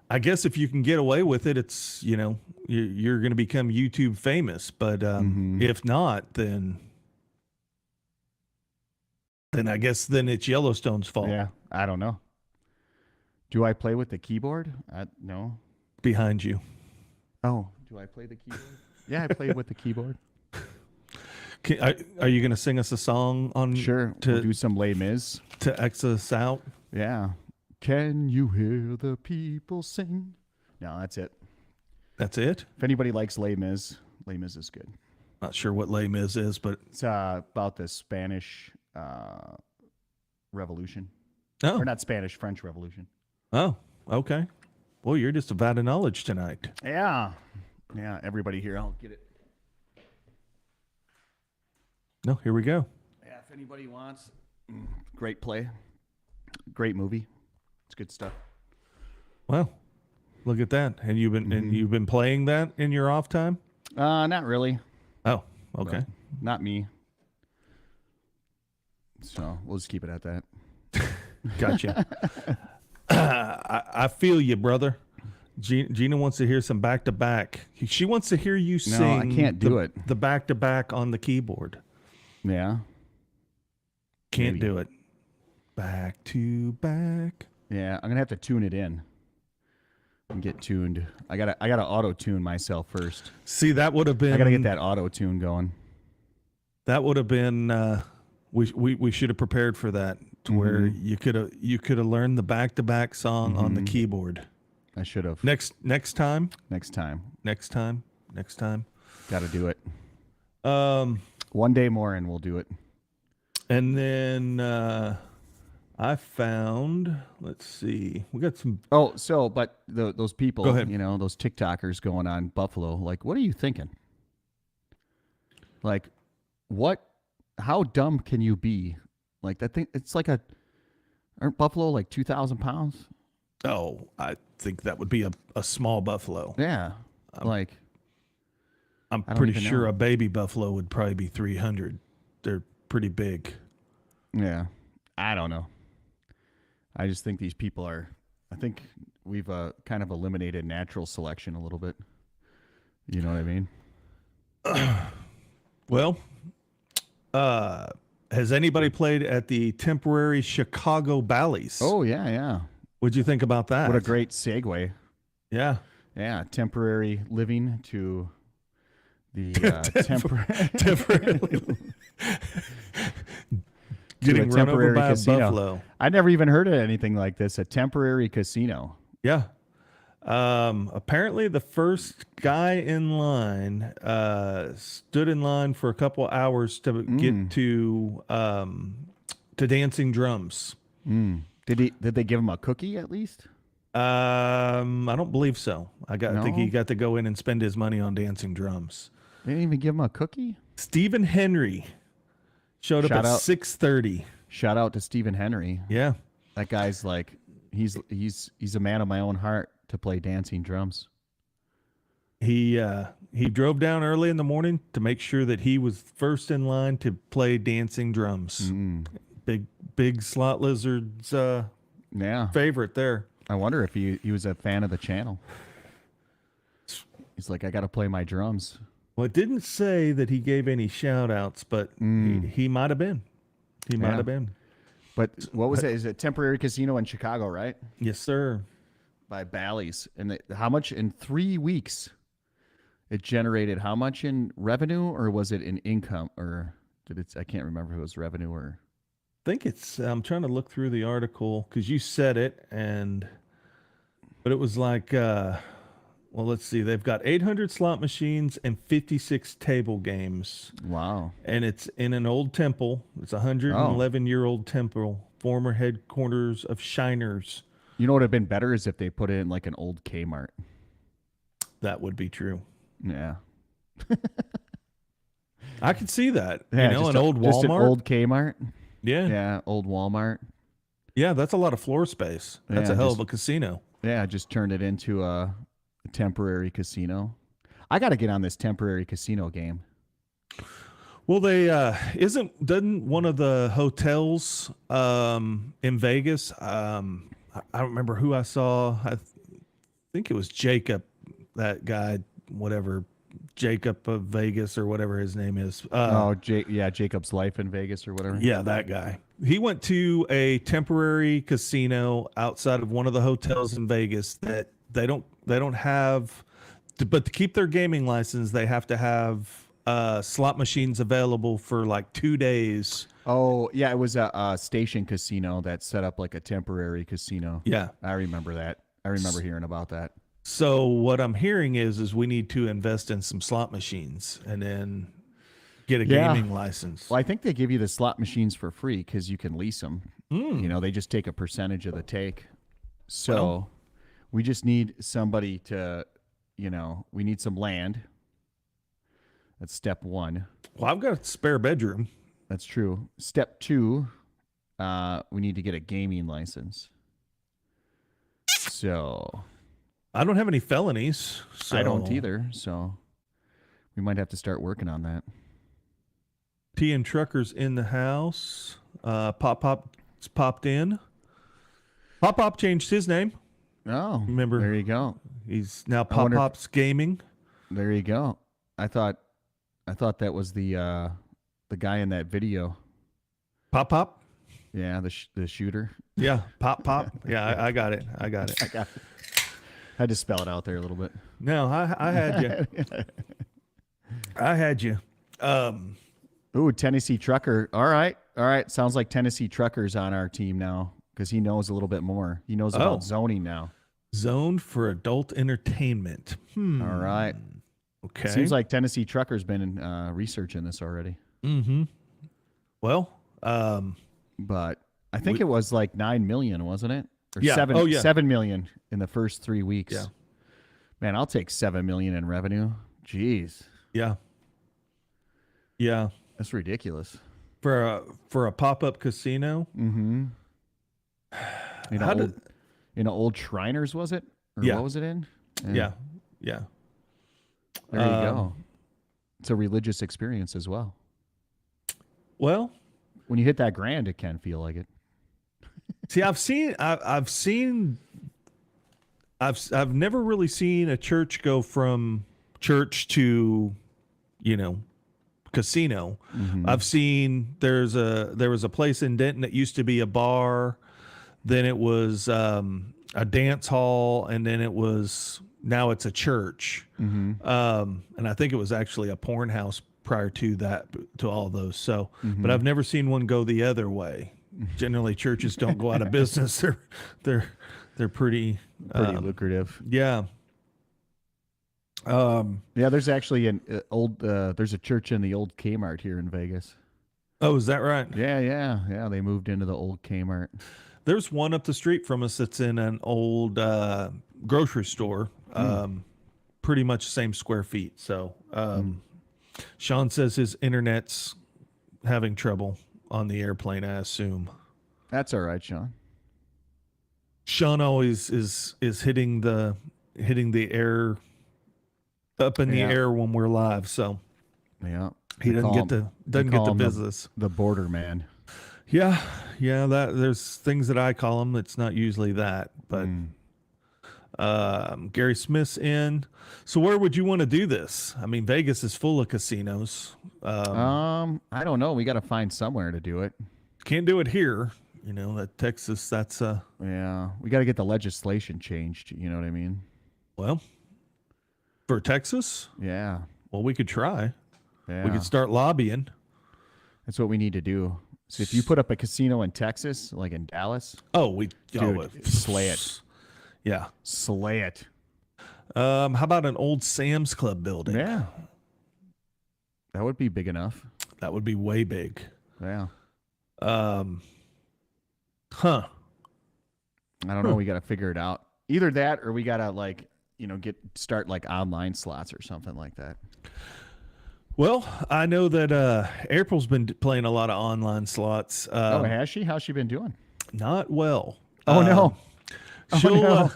[SPEAKER 3] I guess if you can get away with it, it's you're going to become YouTube famous. But if not, then I guess it's Yellowstone's fault.
[SPEAKER 2] Yeah, I don't know. Do I play with the keyboard? No.
[SPEAKER 3] Behind you.
[SPEAKER 2] Oh, do I play the keyboard? Yeah, I played with the keyboard.
[SPEAKER 3] Are you going to sing us a song on?
[SPEAKER 2] Sure. We'll do some Les Mis
[SPEAKER 3] to X us out.
[SPEAKER 2] Yeah. Can you hear the people sing? No, that's it.
[SPEAKER 3] That's it?
[SPEAKER 2] If anybody likes Les Mis is good.
[SPEAKER 3] Not sure what Les Mis is, but
[SPEAKER 2] it's about the Spanish Revolution.
[SPEAKER 3] Oh.
[SPEAKER 2] Or not Spanish, French Revolution.
[SPEAKER 3] Oh, okay. Well, you're just a vat of knowledge tonight.
[SPEAKER 2] Yeah. Yeah, everybody here, I'll get it.
[SPEAKER 3] No, here we go.
[SPEAKER 2] Yeah, if anybody wants. Great play. Great movie. It's good stuff.
[SPEAKER 3] Well, look at that. And you've been playing that in your off time?
[SPEAKER 2] Not really.
[SPEAKER 3] Oh, okay.
[SPEAKER 2] But not me. So we'll just keep it at that.
[SPEAKER 3] Gotcha. I feel you, brother. Gina wants to hear some back-to-back. She wants to hear you sing.
[SPEAKER 2] No, I can't do it.
[SPEAKER 3] The back-to-back on the keyboard.
[SPEAKER 2] Yeah.
[SPEAKER 3] Can't do it. Back-to-back.
[SPEAKER 2] Yeah, I'm gonna have to tune it in and get tuned. I gotta auto tune myself first.
[SPEAKER 3] See, that would have been.
[SPEAKER 2] I gotta get that auto tune going.
[SPEAKER 3] That would have been. We should have prepared for that to where you could have learned the back-to-back song on the keyboard.
[SPEAKER 2] I should have.
[SPEAKER 3] Next time.
[SPEAKER 2] Got to do it. One day more and we'll do it.
[SPEAKER 3] And then I found, let's see, we got some.
[SPEAKER 2] Oh, so, but those people,
[SPEAKER 3] Go ahead.
[SPEAKER 2] Those TikTokers going on Buffalo, like, what are you thinking? Like, how dumb can you be? Like, that thing, it's like aren't Buffalo like 2,000 pounds?
[SPEAKER 3] Oh, I think that would be a small buffalo.
[SPEAKER 2] Yeah.
[SPEAKER 3] I'm
[SPEAKER 2] I don't
[SPEAKER 3] pretty
[SPEAKER 2] even
[SPEAKER 3] sure
[SPEAKER 2] know.
[SPEAKER 3] a baby buffalo would probably be 300. They're pretty big.
[SPEAKER 2] Yeah, I don't know. I just think these people are. I think we've kind of eliminated natural selection a little bit. You know what I mean?
[SPEAKER 3] Well, has anybody played at the temporary Chicago Bally's?
[SPEAKER 2] Oh yeah, yeah.
[SPEAKER 3] What'd you think about that?
[SPEAKER 2] What a great segue.
[SPEAKER 3] Yeah.
[SPEAKER 2] Yeah, temporary living to the
[SPEAKER 3] Temporarily
[SPEAKER 2] to
[SPEAKER 3] getting
[SPEAKER 2] a
[SPEAKER 3] run over
[SPEAKER 2] temporary
[SPEAKER 3] by
[SPEAKER 2] casino.
[SPEAKER 3] a buffalo.
[SPEAKER 2] I never even heard of anything like this. A temporary casino.
[SPEAKER 3] Yeah. Apparently the first guy in line stood in line for a couple hours to get to Dancing Drums.
[SPEAKER 2] Did they give him a cookie at least?
[SPEAKER 3] I don't believe so. I think he
[SPEAKER 2] No?
[SPEAKER 3] got to go in and spend his money on Dancing Drums.
[SPEAKER 2] They didn't even give him a cookie.
[SPEAKER 3] Stephen Henry showed up
[SPEAKER 2] Shout
[SPEAKER 3] at
[SPEAKER 2] out.
[SPEAKER 3] 6:30.
[SPEAKER 2] Shout out to Stephen Henry.
[SPEAKER 3] Yeah.
[SPEAKER 2] That guy's like he's a man of my own heart to play dancing drums.
[SPEAKER 3] He drove down early in the morning to make sure that he was first in line to play Dancing Drums. Big slot lizard's
[SPEAKER 2] Yeah.
[SPEAKER 3] favorite there.
[SPEAKER 2] I wonder if he was a fan of the channel. He's like, I got to play my drums.
[SPEAKER 3] Well, it didn't say that he gave any shout outs, but he might have been. He might
[SPEAKER 2] Yeah.
[SPEAKER 3] have been.
[SPEAKER 2] But what was it? Is it temporary casino in Chicago, right?
[SPEAKER 3] Yes, sir.
[SPEAKER 2] By Bally's. And how much in 3 weeks? It generated how much in revenue, or was it in income, or did it? I can't remember if it was revenue or.
[SPEAKER 3] I think I'm trying to look through the article because you said it, but it was like, well, let's see. They've got 800 slot machines and 56 table games.
[SPEAKER 2] Wow.
[SPEAKER 3] And it's in an old temple. It's a 111-year-old temple, former headquarters of Shiners.
[SPEAKER 2] You know what would have been better is if they put it in like an old Kmart.
[SPEAKER 3] That would be true.
[SPEAKER 2] Yeah.
[SPEAKER 3] I could see that.
[SPEAKER 2] Yeah,
[SPEAKER 3] An
[SPEAKER 2] just
[SPEAKER 3] old Walmart.
[SPEAKER 2] Just an old Kmart.
[SPEAKER 3] Yeah.
[SPEAKER 2] Yeah, old Walmart.
[SPEAKER 3] Yeah, that's a lot of floor space. That's
[SPEAKER 2] Yeah,
[SPEAKER 3] a hell
[SPEAKER 2] just-
[SPEAKER 3] of a casino.
[SPEAKER 2] Yeah, just turned it into a temporary casino. I got to get on this temporary casino game.
[SPEAKER 3] Well, they doesn't one of the hotels in Vegas? I don't remember who I saw. I think it was Jacob, that guy, whatever, Jacob of Vegas or whatever his name is.
[SPEAKER 2] Jacob's Life in Vegas or whatever.
[SPEAKER 3] Yeah, that guy. He went to a temporary casino outside of one of the hotels in Vegas that they don't have, but to keep their gaming license, they have to have slot machines available for like 2 days.
[SPEAKER 2] Oh, yeah, it was a station casino that set up like a temporary casino.
[SPEAKER 3] Yeah.
[SPEAKER 2] I remember that. I remember hearing about that.
[SPEAKER 3] So what I'm hearing is we need to invest in some slot machines and then get a gaming license.
[SPEAKER 2] Well, I think they give you the slot machines for free because you can lease them. You know, they just take a percentage of the take. So we just need somebody to, we need some land. That's step one.
[SPEAKER 3] Well, I've got a spare bedroom.
[SPEAKER 2] That's true. Step two, we need to get a gaming license. So
[SPEAKER 3] I don't have any felonies. So
[SPEAKER 2] I don't either. So we might have to start working on that.
[SPEAKER 3] Tea and Truckers in the house. Pop's popped in. Pop changed his name.
[SPEAKER 2] Oh,
[SPEAKER 3] Remember-
[SPEAKER 2] there you go.
[SPEAKER 3] He's now
[SPEAKER 2] I wonder if-
[SPEAKER 3] Pop's Gaming.
[SPEAKER 2] There you go. I thought that was the guy in that video.
[SPEAKER 3] Pop?
[SPEAKER 2] Yeah, the shooter.
[SPEAKER 3] Yeah, Pop. Yeah, I got it. I got it.
[SPEAKER 2] I got it. Had to spell it out there a little bit.
[SPEAKER 3] No, I had you. I had you.
[SPEAKER 2] Ooh, Tennessee Trucker. All right. Sounds like Tennessee Trucker's on our team now because he knows a little bit more. He knows about zoning now.
[SPEAKER 3] Zoned for adult entertainment.
[SPEAKER 2] All right.
[SPEAKER 3] Okay.
[SPEAKER 2] Seems like Tennessee Trucker's been researching this already.
[SPEAKER 3] Mm-hmm. Well,
[SPEAKER 2] But I think it was like 9 million, wasn't it? Or
[SPEAKER 3] Yeah.
[SPEAKER 2] 7,
[SPEAKER 3] Oh, yeah.
[SPEAKER 2] 7 million in the first 3 weeks.
[SPEAKER 3] Yeah.
[SPEAKER 2] Man, I'll take 7 million in revenue. Jeez.
[SPEAKER 3] yeah.
[SPEAKER 2] That's ridiculous.
[SPEAKER 3] For a pop-up casino.
[SPEAKER 2] Mm-hmm. In old Shriners, was it? Or
[SPEAKER 3] Yeah.
[SPEAKER 2] what was it in?
[SPEAKER 3] Yeah.
[SPEAKER 2] There you go. It's a religious experience as well.
[SPEAKER 3] Well,
[SPEAKER 2] When you hit that grand, it can feel like it.
[SPEAKER 3] see, I've never really seen a church go from church to, casino. I've seen there was a place in Denton that used to be a bar, then it was a dance hall, and then now it's a church. And I think it was actually a porn house prior to that, to all those. So, but I've never seen one go the other way. Generally, churches don't go out of business. They're pretty
[SPEAKER 2] lucrative.
[SPEAKER 3] Yeah.
[SPEAKER 2] Yeah, there's actually there's a church in the old Kmart here in Vegas.
[SPEAKER 3] Oh, is that right?
[SPEAKER 2] Yeah. They moved into the old Kmart.
[SPEAKER 3] There's one up the street from us that's in an old grocery store. Pretty much same square feet. So Sean says his internet's having trouble on the airplane, I assume.
[SPEAKER 2] That's all right, Sean.
[SPEAKER 3] Sean always is hitting the air up in the air when we're live, so
[SPEAKER 2] yeah,
[SPEAKER 3] he doesn't get the business.
[SPEAKER 2] The border man.
[SPEAKER 3] Yeah, that there's things that I call him. It's not usually that, but Gary Smith's in. So where would you want to do this? I mean, Vegas is full of casinos.
[SPEAKER 2] I don't know. We got to find somewhere to do it.
[SPEAKER 3] Can't do it here. That Texas. That's
[SPEAKER 2] yeah. We got to get the legislation changed. You know what I mean?
[SPEAKER 3] Well, for Texas.
[SPEAKER 2] Yeah.
[SPEAKER 3] Well, we could try.
[SPEAKER 2] Yeah.
[SPEAKER 3] We could start lobbying.
[SPEAKER 2] That's what we need to do. So if you put up a casino in Texas, like in Dallas, slay it.
[SPEAKER 3] Yeah,
[SPEAKER 2] slay it.
[SPEAKER 3] How about an old Sam's Club building?
[SPEAKER 2] Yeah, that would be big enough.
[SPEAKER 3] That would be way big.
[SPEAKER 2] Yeah.
[SPEAKER 3] I
[SPEAKER 2] don't know. We got to figure it out. Either that, or we got to start like online slots or something like that.
[SPEAKER 3] Well, I know that April's been playing a lot of online slots.
[SPEAKER 2] Has she? How's she been doing?
[SPEAKER 3] Not well.
[SPEAKER 2] Oh, no.
[SPEAKER 3] She'll,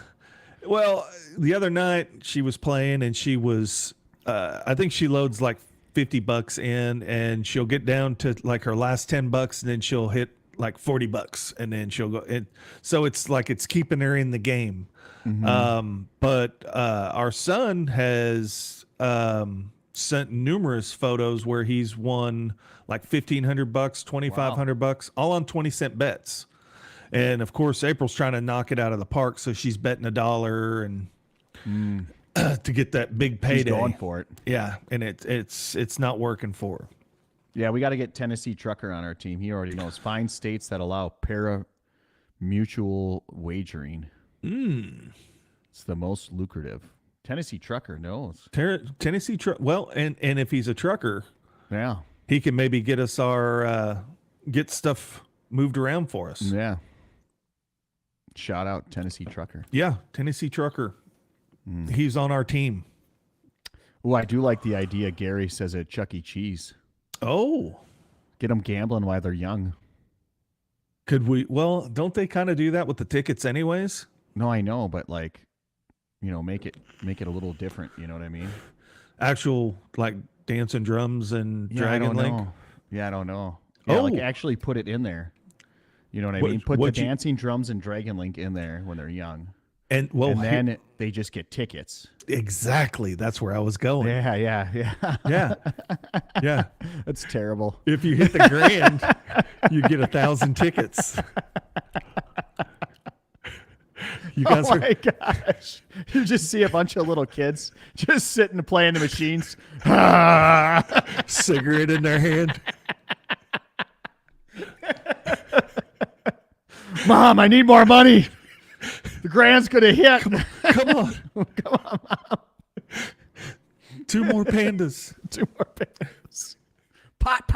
[SPEAKER 3] well, the other night she was playing and she was, I think she loads like $50 in and she'll get down to like her last $10 and then she'll hit like $40 and then she'll go. And so it's like it's keeping her in the game. But our son has sent numerous photos where he's won like $1,500, $2,500, all on 20-cent bets. And of course, April's trying to knock it out of the park, so she's betting $1 and to get that big payday.
[SPEAKER 2] She's going for it.
[SPEAKER 3] Yeah, and it's not working for her.
[SPEAKER 2] Yeah, we got to get Tennessee Trucker on our team. He already knows. Find states that allow mutual wagering. It's the most lucrative. Tennessee Trucker knows.
[SPEAKER 3] Tennessee Trucker. Well, and if he's a trucker,
[SPEAKER 2] yeah,
[SPEAKER 3] he can maybe get us our get stuff moved around for us.
[SPEAKER 2] Yeah. Shout out Tennessee Trucker.
[SPEAKER 3] Yeah, Tennessee Trucker. He's on our team.
[SPEAKER 2] Oh, I do like the idea Gary says at Chuck E. Cheese.
[SPEAKER 3] Oh.
[SPEAKER 2] Get them gambling while they're young.
[SPEAKER 3] Could we? Well, don't they kind of do that with the tickets anyways?
[SPEAKER 2] No, I know, but like, make it a little different. You know what I mean?
[SPEAKER 3] Actual like dancing drums and Dragon Link.
[SPEAKER 2] Yeah, I don't know. Yeah, like actually put it in there. You know what I mean? Put the dancing drums and Dragon Link in there when they're young.
[SPEAKER 3] And
[SPEAKER 2] then they just get tickets.
[SPEAKER 3] Exactly. That's where I was going.
[SPEAKER 2] Yeah.
[SPEAKER 3] Yeah.
[SPEAKER 2] That's terrible.
[SPEAKER 3] If you hit the grand, you get 1,000 tickets. You guys
[SPEAKER 2] my gosh. You just see a bunch of little kids just sitting and playing the machines.
[SPEAKER 3] Cigarette in their hand.
[SPEAKER 2] Mom, I need more money. The grand's gonna hit.
[SPEAKER 3] Come on, Mom. Two more pandas.
[SPEAKER 2] Pot.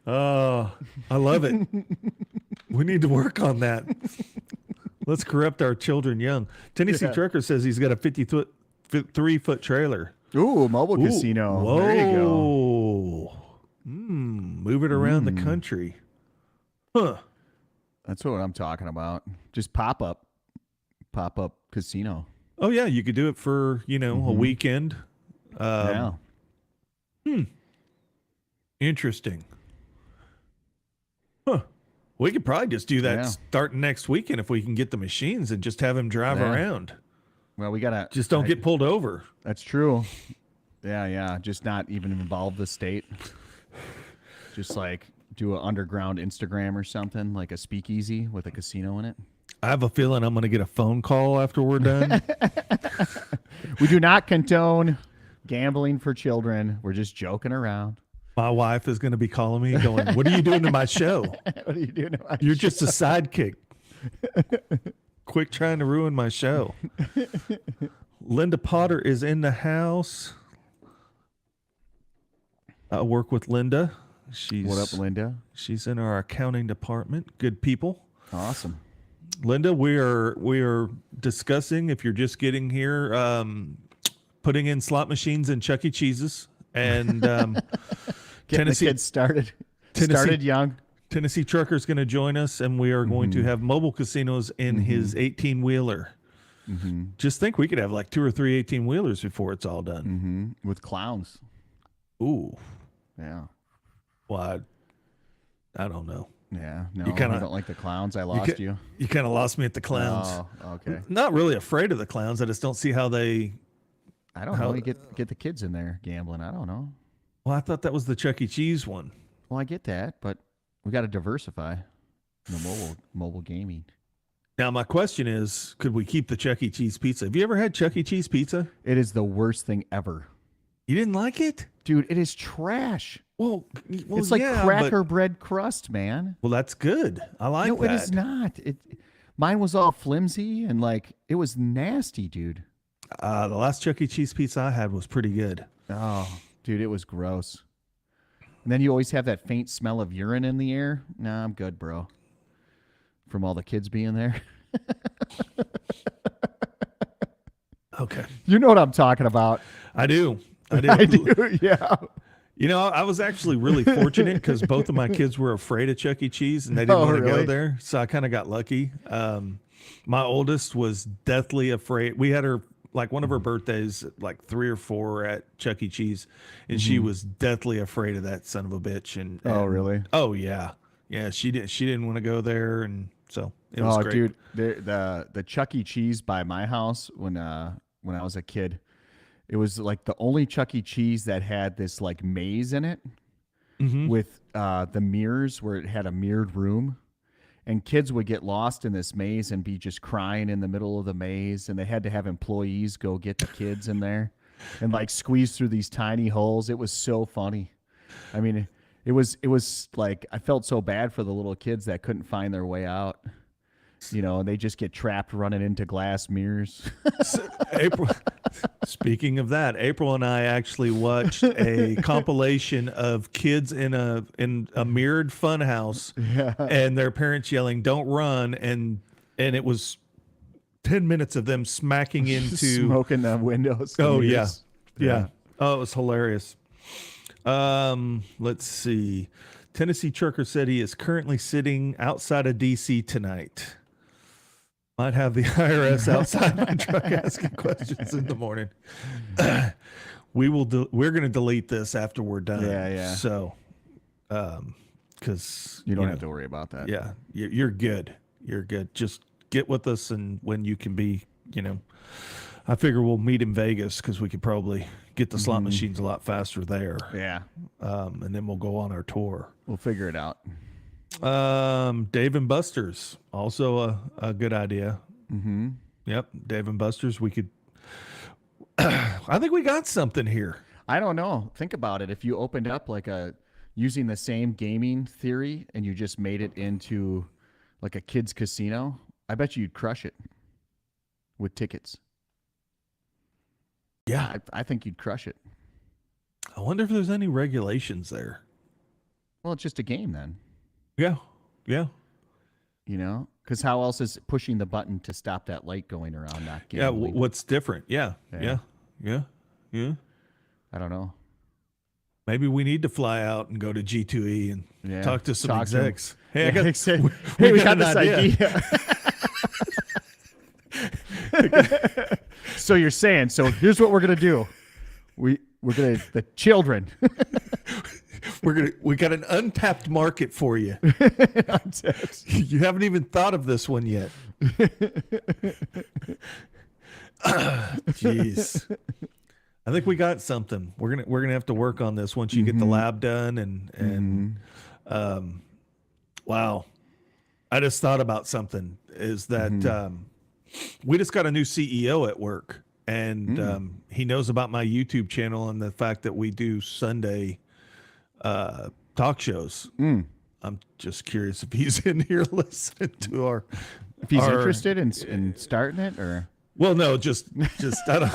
[SPEAKER 3] Oh, I love it. We need to work on that. Let's corrupt our children young. Tennessee Trucker says he's got a 53-foot trailer.
[SPEAKER 2] Ooh, mobile casino.
[SPEAKER 3] Whoa.
[SPEAKER 2] There you go.
[SPEAKER 3] Move it around the country. Huh.
[SPEAKER 2] That's what I'm talking about. Just pop up casino.
[SPEAKER 3] Oh yeah, you could do it for a weekend. Interesting. Huh. We could probably just do that
[SPEAKER 2] Yeah.
[SPEAKER 3] starting next weekend if we can get the machines and just have him drive
[SPEAKER 2] Yeah.
[SPEAKER 3] around.
[SPEAKER 2] Well, we gotta
[SPEAKER 3] Just don't get pulled over.
[SPEAKER 2] That's true. Yeah. Just not even involve the state. Just like do an underground Instagram or something, like a speakeasy with a casino in it.
[SPEAKER 3] I have a feeling I'm going to get a phone call after we're done.
[SPEAKER 2] We do not condone gambling for children. We're just joking around.
[SPEAKER 3] My wife is going to be calling me going, "What are you doing to my show?
[SPEAKER 2] What are you doing?
[SPEAKER 3] You're just a sidekick. Quit trying to ruin my show." Linda Potter is in the house. I work with Linda.
[SPEAKER 2] What up, Linda?
[SPEAKER 3] She's in our accounting department. Good people.
[SPEAKER 2] Awesome.
[SPEAKER 3] Linda, we are discussing, if you're just getting here, putting in slot machines in Chuck E. Cheese's and
[SPEAKER 2] Getting the kids started. Started young.
[SPEAKER 3] Tennessee Trucker's going to join us, and we are going to have mobile casinos in his 18-wheeler. Just think we could have like 2 or 3 18-wheelers before it's all done.
[SPEAKER 2] With clowns.
[SPEAKER 3] Ooh.
[SPEAKER 2] Yeah.
[SPEAKER 3] Well, I don't know.
[SPEAKER 2] Yeah. No,
[SPEAKER 3] You kinda-
[SPEAKER 2] I don't like the clowns. I lost you.
[SPEAKER 3] You kind of lost me at the clowns.
[SPEAKER 2] Oh, okay.
[SPEAKER 3] Not really afraid of the clowns. I just don't see how they...
[SPEAKER 2] I don't know. You get the kids in there gambling. I don't know.
[SPEAKER 3] Well, I thought that was the Chuck E. Cheese one.
[SPEAKER 2] Well, I get that, but we got to diversify the mobile gaming.
[SPEAKER 3] Now, my question is, could we keep the Chuck E. Cheese pizza? Have you ever had Chuck E. Cheese pizza?
[SPEAKER 2] It is the worst thing ever.
[SPEAKER 3] You didn't like it?
[SPEAKER 2] Dude, it is trash.
[SPEAKER 3] Well
[SPEAKER 2] It's like
[SPEAKER 3] yeah,
[SPEAKER 2] cracker bread crust, man.
[SPEAKER 3] Well, that's good. I like
[SPEAKER 2] No,
[SPEAKER 3] that.
[SPEAKER 2] it is not. Mine was all flimsy and like it was nasty, dude.
[SPEAKER 3] The last Chuck E. Cheese pizza I had was pretty good.
[SPEAKER 2] Oh, dude, it was gross. And then you always have that faint smell of urine in the air. Nah, I'm good, bro. From all the kids being there.
[SPEAKER 3] Okay.
[SPEAKER 2] You know what I'm talking about.
[SPEAKER 3] I do.
[SPEAKER 2] I do, yeah.
[SPEAKER 3] You know, I was actually really fortunate because both of my kids were afraid of Chuck E. Cheese and they didn't want to go
[SPEAKER 2] really?
[SPEAKER 3] there. So I kind of got lucky. My oldest was deathly afraid. We had her, like one of her birthdays, like 3 or 4 at Chuck E. Cheese, and she was deathly afraid of that son of a bitch. And
[SPEAKER 2] Oh, really?
[SPEAKER 3] Oh yeah, yeah. She didn't want to go there, and so it was great.
[SPEAKER 2] Dude, the Chuck E. Cheese by my house when I was a kid, it was like the only Chuck E. Cheese that had this like maze in it with the mirrors where it had a mirrored room. And kids would get lost in this maze and be just crying in the middle of the maze. And they had to have employees go get the kids in there and like squeeze through these tiny holes. It was so funny. I mean, it was like I felt so bad for the little kids that couldn't find their way out. You know, and they just get trapped running into glass mirrors.
[SPEAKER 3] April. Speaking of that, April and I actually watched a compilation of kids in a mirrored fun house and their parents yelling, "Don't run!" and it was 10 minutes of them smacking into
[SPEAKER 2] smoking the windows.
[SPEAKER 3] Oh
[SPEAKER 2] mirrors.
[SPEAKER 3] yeah. Oh, it was hilarious. Let's see. Tennessee Trucker said he is currently sitting outside of DC tonight. Might have the IRS outside my truck asking questions in the morning. We're going to delete this after we're done.
[SPEAKER 2] Yeah.
[SPEAKER 3] So, because
[SPEAKER 2] You don't have to worry about that.
[SPEAKER 3] Yeah, you're good. You're good. Just get with us, and when you can be, I figure we'll meet in Vegas because we could probably get the slot machines a lot faster there.
[SPEAKER 2] Yeah.
[SPEAKER 3] And then we'll go on our tour.
[SPEAKER 2] We'll figure it out.
[SPEAKER 3] Dave and Buster's, also a good idea.
[SPEAKER 2] Mm-hmm.
[SPEAKER 3] Yep, Dave and Buster's. We could. I think we got something here.
[SPEAKER 2] I don't know. Think about it. If you opened up like using the same gaming theory and you just made it into like a kids casino, I bet you'd crush it with tickets.
[SPEAKER 3] Yeah,
[SPEAKER 2] I think you'd crush it.
[SPEAKER 3] I wonder if there's any regulations there.
[SPEAKER 2] Well, it's just a game then.
[SPEAKER 3] Yeah.
[SPEAKER 2] You know, because how else is pushing the button to stop that light going around not
[SPEAKER 3] Yeah.
[SPEAKER 2] gambling?
[SPEAKER 3] What's different? Yeah.
[SPEAKER 2] Yeah. I don't know.
[SPEAKER 3] Maybe we need to fly out and go to G2E and talk to some
[SPEAKER 2] Talk to 'em.
[SPEAKER 3] execs. Hey,
[SPEAKER 2] Yeah,
[SPEAKER 3] I got,
[SPEAKER 2] exactly. Hey, we got
[SPEAKER 3] an
[SPEAKER 2] this idea. So you're saying, here's what we're going to do. the children.
[SPEAKER 3] We got an untapped market for you. You haven't even thought of this one yet. Jeez. I think we got something. We're gonna have to work on this once you get the lab done and wow. I just thought about something is that we just got a new CEO at work, and he knows about my YouTube channel and the fact that we do Sunday talk shows. I'm just curious if he's in here listening to our.
[SPEAKER 2] If he's interested in starting it, or
[SPEAKER 3] well, no, just I don't.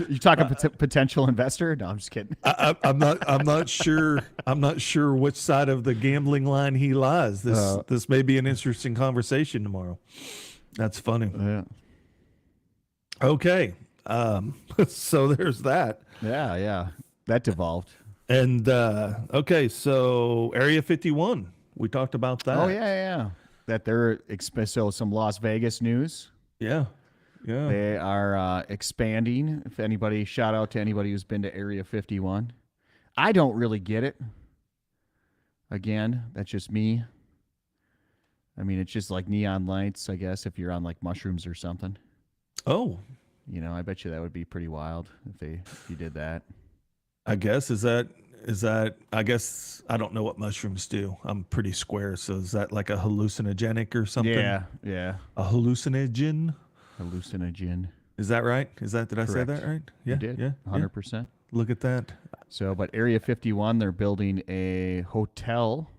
[SPEAKER 2] You talking potential investor? No, I'm just kidding.
[SPEAKER 3] I'm not sure. I'm not sure which side of the gambling line he lies. This may be an interesting conversation tomorrow. That's funny.
[SPEAKER 2] Yeah.
[SPEAKER 3] Okay. So there's that.
[SPEAKER 2] Yeah. That devolved.
[SPEAKER 3] And okay, so Area 51. We talked about that.
[SPEAKER 2] Oh yeah. That they're so some Las Vegas news.
[SPEAKER 3] Yeah.
[SPEAKER 2] They are expanding. If anybody, shout out to anybody who's been to Area 51. I don't really get it. Again, that's just me. I mean, it's just like neon lights, I guess, if you're on like mushrooms or something.
[SPEAKER 3] Oh.
[SPEAKER 2] I bet you that would be pretty wild if you did that.
[SPEAKER 3] I guess is that I guess I don't know what mushrooms do. I'm pretty square, so is that like a hallucinogenic or something?
[SPEAKER 2] Yeah.
[SPEAKER 3] A hallucinogen?
[SPEAKER 2] Hallucinogen.
[SPEAKER 3] Is that right? Did I say that right? Yeah.
[SPEAKER 2] You did.
[SPEAKER 3] Yeah.
[SPEAKER 2] 100%.
[SPEAKER 3] Look at that.
[SPEAKER 2] So, but Area 51, they're building a hotel,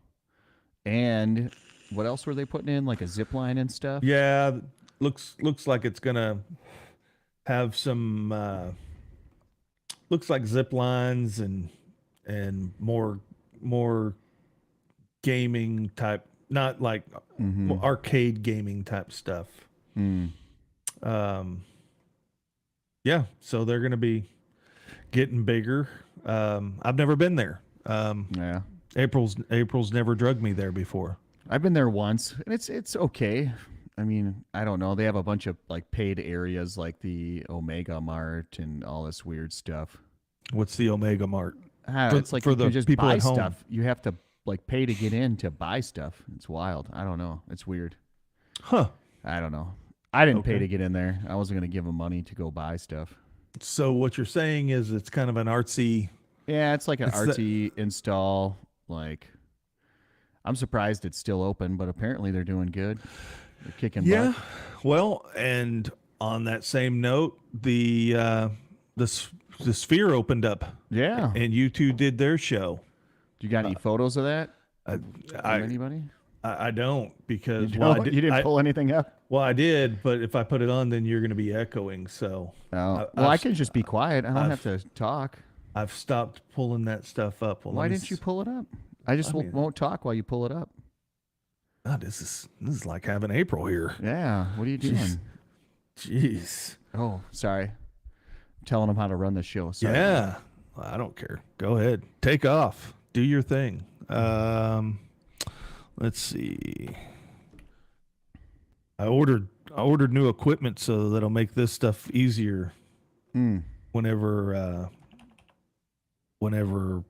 [SPEAKER 2] and what else were they putting in? Like a zip line and stuff?
[SPEAKER 3] Yeah, looks like it's gonna have some looks like zip lines and more gaming type, not like arcade gaming type stuff. Yeah, so they're gonna be getting bigger. I've never been there.
[SPEAKER 2] Yeah.
[SPEAKER 3] April's never drugged me there before.
[SPEAKER 2] I've been there once, and it's okay. I mean, I don't know. They have a bunch of like paid areas like the Omega Mart and all this weird stuff.
[SPEAKER 3] What's the Omega Mart?
[SPEAKER 2] It's like
[SPEAKER 3] for the
[SPEAKER 2] you just
[SPEAKER 3] people
[SPEAKER 2] buy
[SPEAKER 3] at home.
[SPEAKER 2] stuff. You have to like pay to get in to buy stuff. It's wild. I don't know. It's weird.
[SPEAKER 3] Huh.
[SPEAKER 2] I don't know. I didn't pay
[SPEAKER 3] Okay.
[SPEAKER 2] to get in there. I wasn't going to give them money to go buy stuff.
[SPEAKER 3] So what you're saying is it's kind of an artsy.
[SPEAKER 2] Yeah, it's like an
[SPEAKER 3] It's
[SPEAKER 2] artsy install. Like, I'm surprised it's still open, but apparently they're doing good. They're kicking butt.
[SPEAKER 3] Well, and on that same note, the Sphere opened up.
[SPEAKER 2] Yeah.
[SPEAKER 3] And you two did their show.
[SPEAKER 2] Do you got any photos of that? From
[SPEAKER 3] I
[SPEAKER 2] anybody?
[SPEAKER 3] I don't because
[SPEAKER 2] You,
[SPEAKER 3] well,
[SPEAKER 2] don't? You didn't pull anything up?
[SPEAKER 3] Well, I did, but if I put it on, then you're going to be echoing. So
[SPEAKER 2] I can just be quiet. I don't have to talk.
[SPEAKER 3] I've stopped pulling that stuff up. Well,
[SPEAKER 2] Why didn't you pull it up? I just won't talk while you pull it up.
[SPEAKER 3] God, this is like having April here.
[SPEAKER 2] Yeah. What are you doing?
[SPEAKER 3] Jeez.
[SPEAKER 2] Oh, sorry. I'm telling them how to run the show. Sorry.
[SPEAKER 3] Yeah. I don't care. Go ahead. Take off. Do your thing. Let's see. I ordered new equipment so that'll make this stuff easier. Whenever we're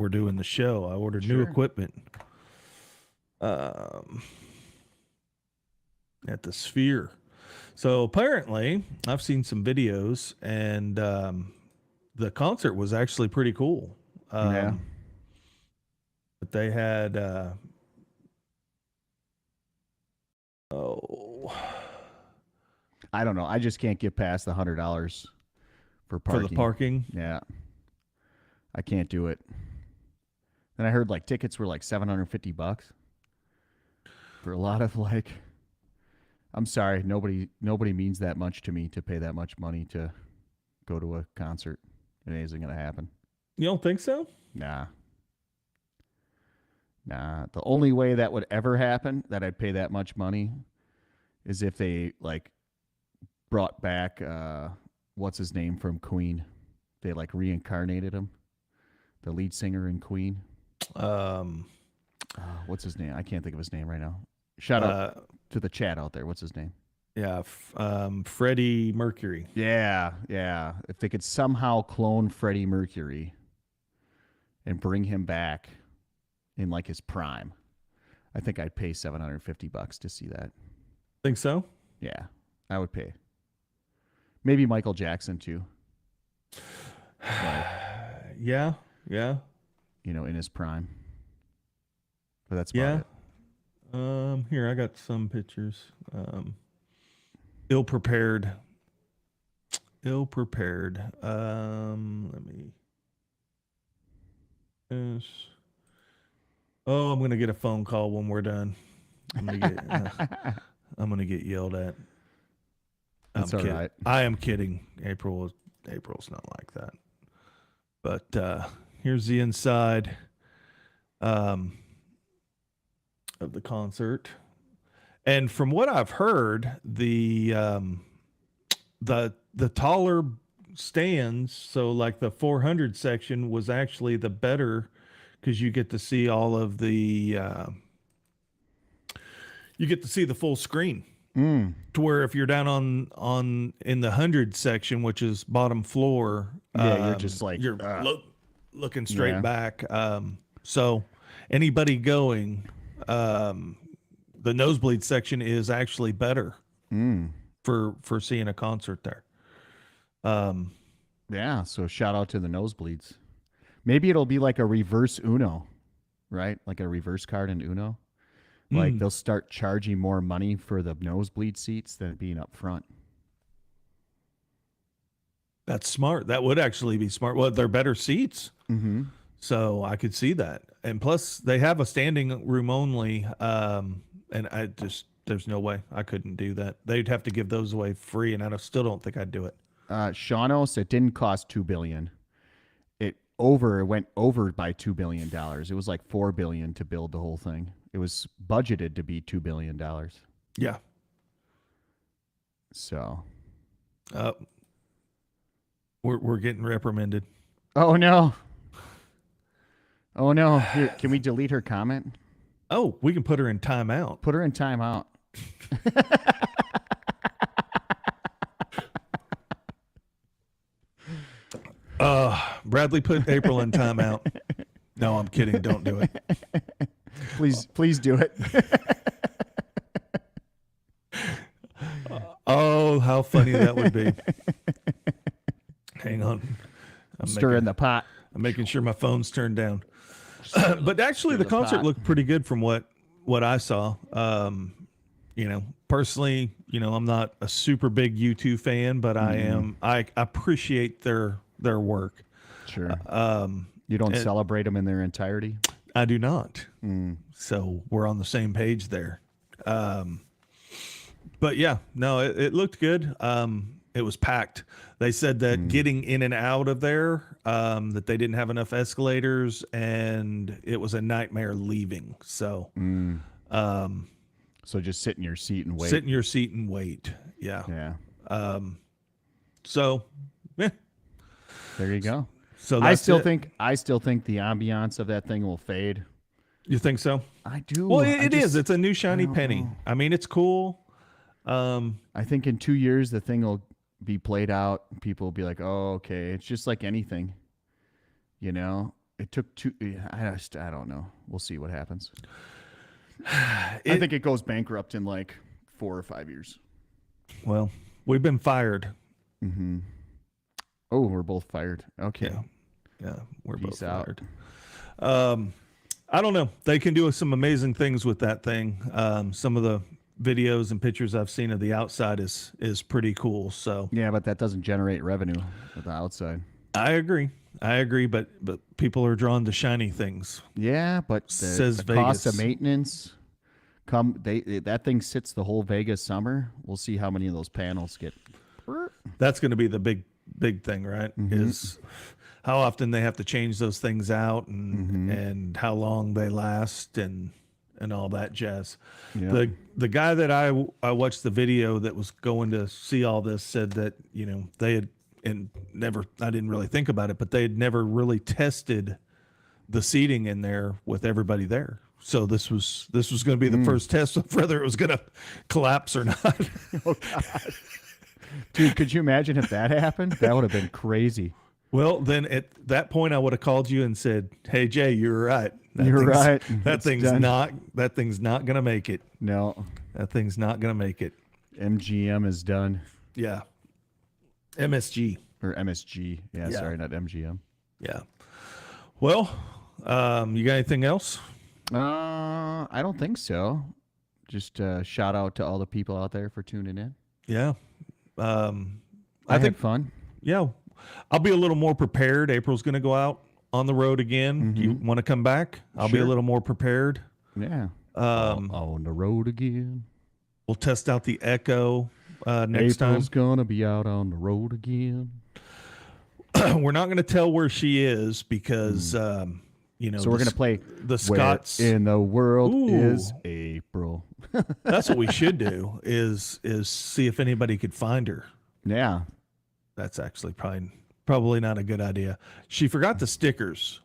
[SPEAKER 3] doing the show, I ordered new equipment. At the Sphere. So apparently, I've seen some videos, and the concert was actually pretty cool. But they had
[SPEAKER 2] I don't know. I just can't get past the $100 for parking.
[SPEAKER 3] for the parking.
[SPEAKER 2] Yeah. I can't do it. And I heard like tickets were like $750 for a lot of like. I'm sorry, nobody means that much to me to pay that much money to go to a concert. It isn't gonna happen.
[SPEAKER 3] You don't think so?
[SPEAKER 2] Nah. The only way that would ever happen that I'd pay that much money is if they like brought back what's his name from Queen. They like reincarnated him, the lead singer in Queen.
[SPEAKER 3] What's
[SPEAKER 2] What's his name? I can't think of his name right now. Shout out to the chat out there. What's his name?
[SPEAKER 3] Yeah, Freddie Mercury.
[SPEAKER 2] Yeah. If they could somehow clone Freddie Mercury and bring him back in like his prime, I think I'd pay $750 to see that.
[SPEAKER 3] Think so?
[SPEAKER 2] Yeah, I would pay. Maybe Michael Jackson too. Like,
[SPEAKER 3] Yeah.
[SPEAKER 2] in his prime. But that's about it.
[SPEAKER 3] Here I got some pictures. Ill prepared. Let me. Yes. Oh, I'm gonna get a phone call when we're done. I'm gonna get yelled at.
[SPEAKER 2] That's all right.
[SPEAKER 3] I am kidding. April's not like that. But here's the inside of the concert. And from what I've heard, the taller stands, so like the 400 section was actually the better, because you get to see all of the you get to see the full screen. To where if you're down on in the 100 section, which is bottom floor,
[SPEAKER 2] you're just like
[SPEAKER 3] you're looking straight back. So anybody going, the nosebleed section is actually better for seeing a concert there.
[SPEAKER 2] Yeah, so shout out to the nosebleeds. Maybe it'll be like a reverse Uno, right? Like a reverse card in Uno. Like they'll start charging more money for the nosebleed seats than being up front.
[SPEAKER 3] That's smart. That would actually be smart. Well, they're better seats.
[SPEAKER 2] Mm-hmm.
[SPEAKER 3] So I could see that. And plus they have a standing room only. And there's no way I couldn't do that. They'd have to give those away free. And I still don't think I'd do it.
[SPEAKER 2] Shaunos, it didn't cost $2 billion. It went over by $2 billion. It was like $4 billion to build the whole thing. It was budgeted to be $2 billion.
[SPEAKER 3] Yeah.
[SPEAKER 2] So.
[SPEAKER 3] We're getting reprimanded.
[SPEAKER 2] Oh no. Here, can we delete her comment?
[SPEAKER 3] Oh, we can put her in timeout.
[SPEAKER 2] Put her in timeout.
[SPEAKER 3] Bradley, put April in timeout. No, I'm kidding. Don't do it.
[SPEAKER 2] Please do it.
[SPEAKER 3] Oh, how funny that would be. Hang on.
[SPEAKER 2] Stir in the pot.
[SPEAKER 3] I'm making sure my phone's turned down. But actually, the concert looked pretty good from what I saw. Personally, I'm not a super big U2 fan, but I appreciate their work.
[SPEAKER 2] Sure. You don't celebrate them in their entirety?
[SPEAKER 3] I do not. So we're on the same page there. But yeah, no, it looked good. It was packed. They said that getting in and out of there, that they didn't have enough escalators, and it was a nightmare leaving. So,
[SPEAKER 2] so just sit in your seat and wait.
[SPEAKER 3] Sit in your seat and wait. Yeah.
[SPEAKER 2] Yeah.
[SPEAKER 3] So, yeah.
[SPEAKER 2] There you go.
[SPEAKER 3] So
[SPEAKER 2] I still think the ambiance of that thing will fade.
[SPEAKER 3] You think so?
[SPEAKER 2] I do.
[SPEAKER 3] Well, it is. It's a new shiny penny. I mean, it's cool.
[SPEAKER 2] I think in 2 years the thing will be played out. People will be like, "Oh, okay." It's just like anything, It took I don't know. We'll see what happens. I think it goes bankrupt in like 4 or 5 years.
[SPEAKER 3] Well, we've been fired.
[SPEAKER 2] Mm-hmm. Oh, we're both fired. Okay.
[SPEAKER 3] Yeah, we're
[SPEAKER 2] Peace
[SPEAKER 3] both
[SPEAKER 2] out.
[SPEAKER 3] fired. I don't know. They can do some amazing things with that thing. Some of the videos and pictures I've seen of the outside is pretty cool. So
[SPEAKER 2] yeah, but that doesn't generate revenue with the outside.
[SPEAKER 3] I agree, but people are drawn to shiny things.
[SPEAKER 2] Yeah, but the cost of maintenance that thing sits the whole Vegas summer. We'll see how many of those panels get.
[SPEAKER 3] That's going to be the big thing, right? Is how often they have to change those things out and how long they last and all that jazz. Yep. The guy that I watched the video that was going to see all this said that, they had I didn't really think about it, but they had never really tested the seating in there with everybody there. So this was going to be the first test of whether it was going to collapse or not.
[SPEAKER 2] Oh God, dude, could you imagine if that happened? That would have been crazy.
[SPEAKER 3] Well, then at that point, I would have called you and said, "Hey Jay, you're right.
[SPEAKER 2] You're right.
[SPEAKER 3] That
[SPEAKER 2] It's
[SPEAKER 3] thing's
[SPEAKER 2] done.
[SPEAKER 3] not going to make it.
[SPEAKER 2] No,
[SPEAKER 3] That thing's not going to make it."
[SPEAKER 2] MGM is done,
[SPEAKER 3] Yeah. MSG.
[SPEAKER 2] or MSG. Yeah,
[SPEAKER 3] Yeah.
[SPEAKER 2] sorry, not MGM.
[SPEAKER 3] Yeah. Well, you got anything else?
[SPEAKER 2] I don't think so. Just shout out to all the people out there for tuning in.
[SPEAKER 3] Yeah.
[SPEAKER 2] I
[SPEAKER 3] think
[SPEAKER 2] had fun.
[SPEAKER 3] Yeah. I'll be a little more prepared. April's going to go out on the road again. Do you want to come back? I'll be a
[SPEAKER 2] Sure.
[SPEAKER 3] little more prepared.
[SPEAKER 2] Yeah. On the road again.
[SPEAKER 3] We'll test out the Echo next
[SPEAKER 2] April's gonna be out on the road again.
[SPEAKER 3] time. We're not going to tell where she is because,
[SPEAKER 2] So we're gonna play
[SPEAKER 3] the
[SPEAKER 2] Where
[SPEAKER 3] Scots.
[SPEAKER 2] in the world
[SPEAKER 3] Ooh.
[SPEAKER 2] is April?
[SPEAKER 3] That's what we should do is see if anybody could find her.
[SPEAKER 2] Yeah.
[SPEAKER 3] That's actually probably not a good idea. She forgot the stickers.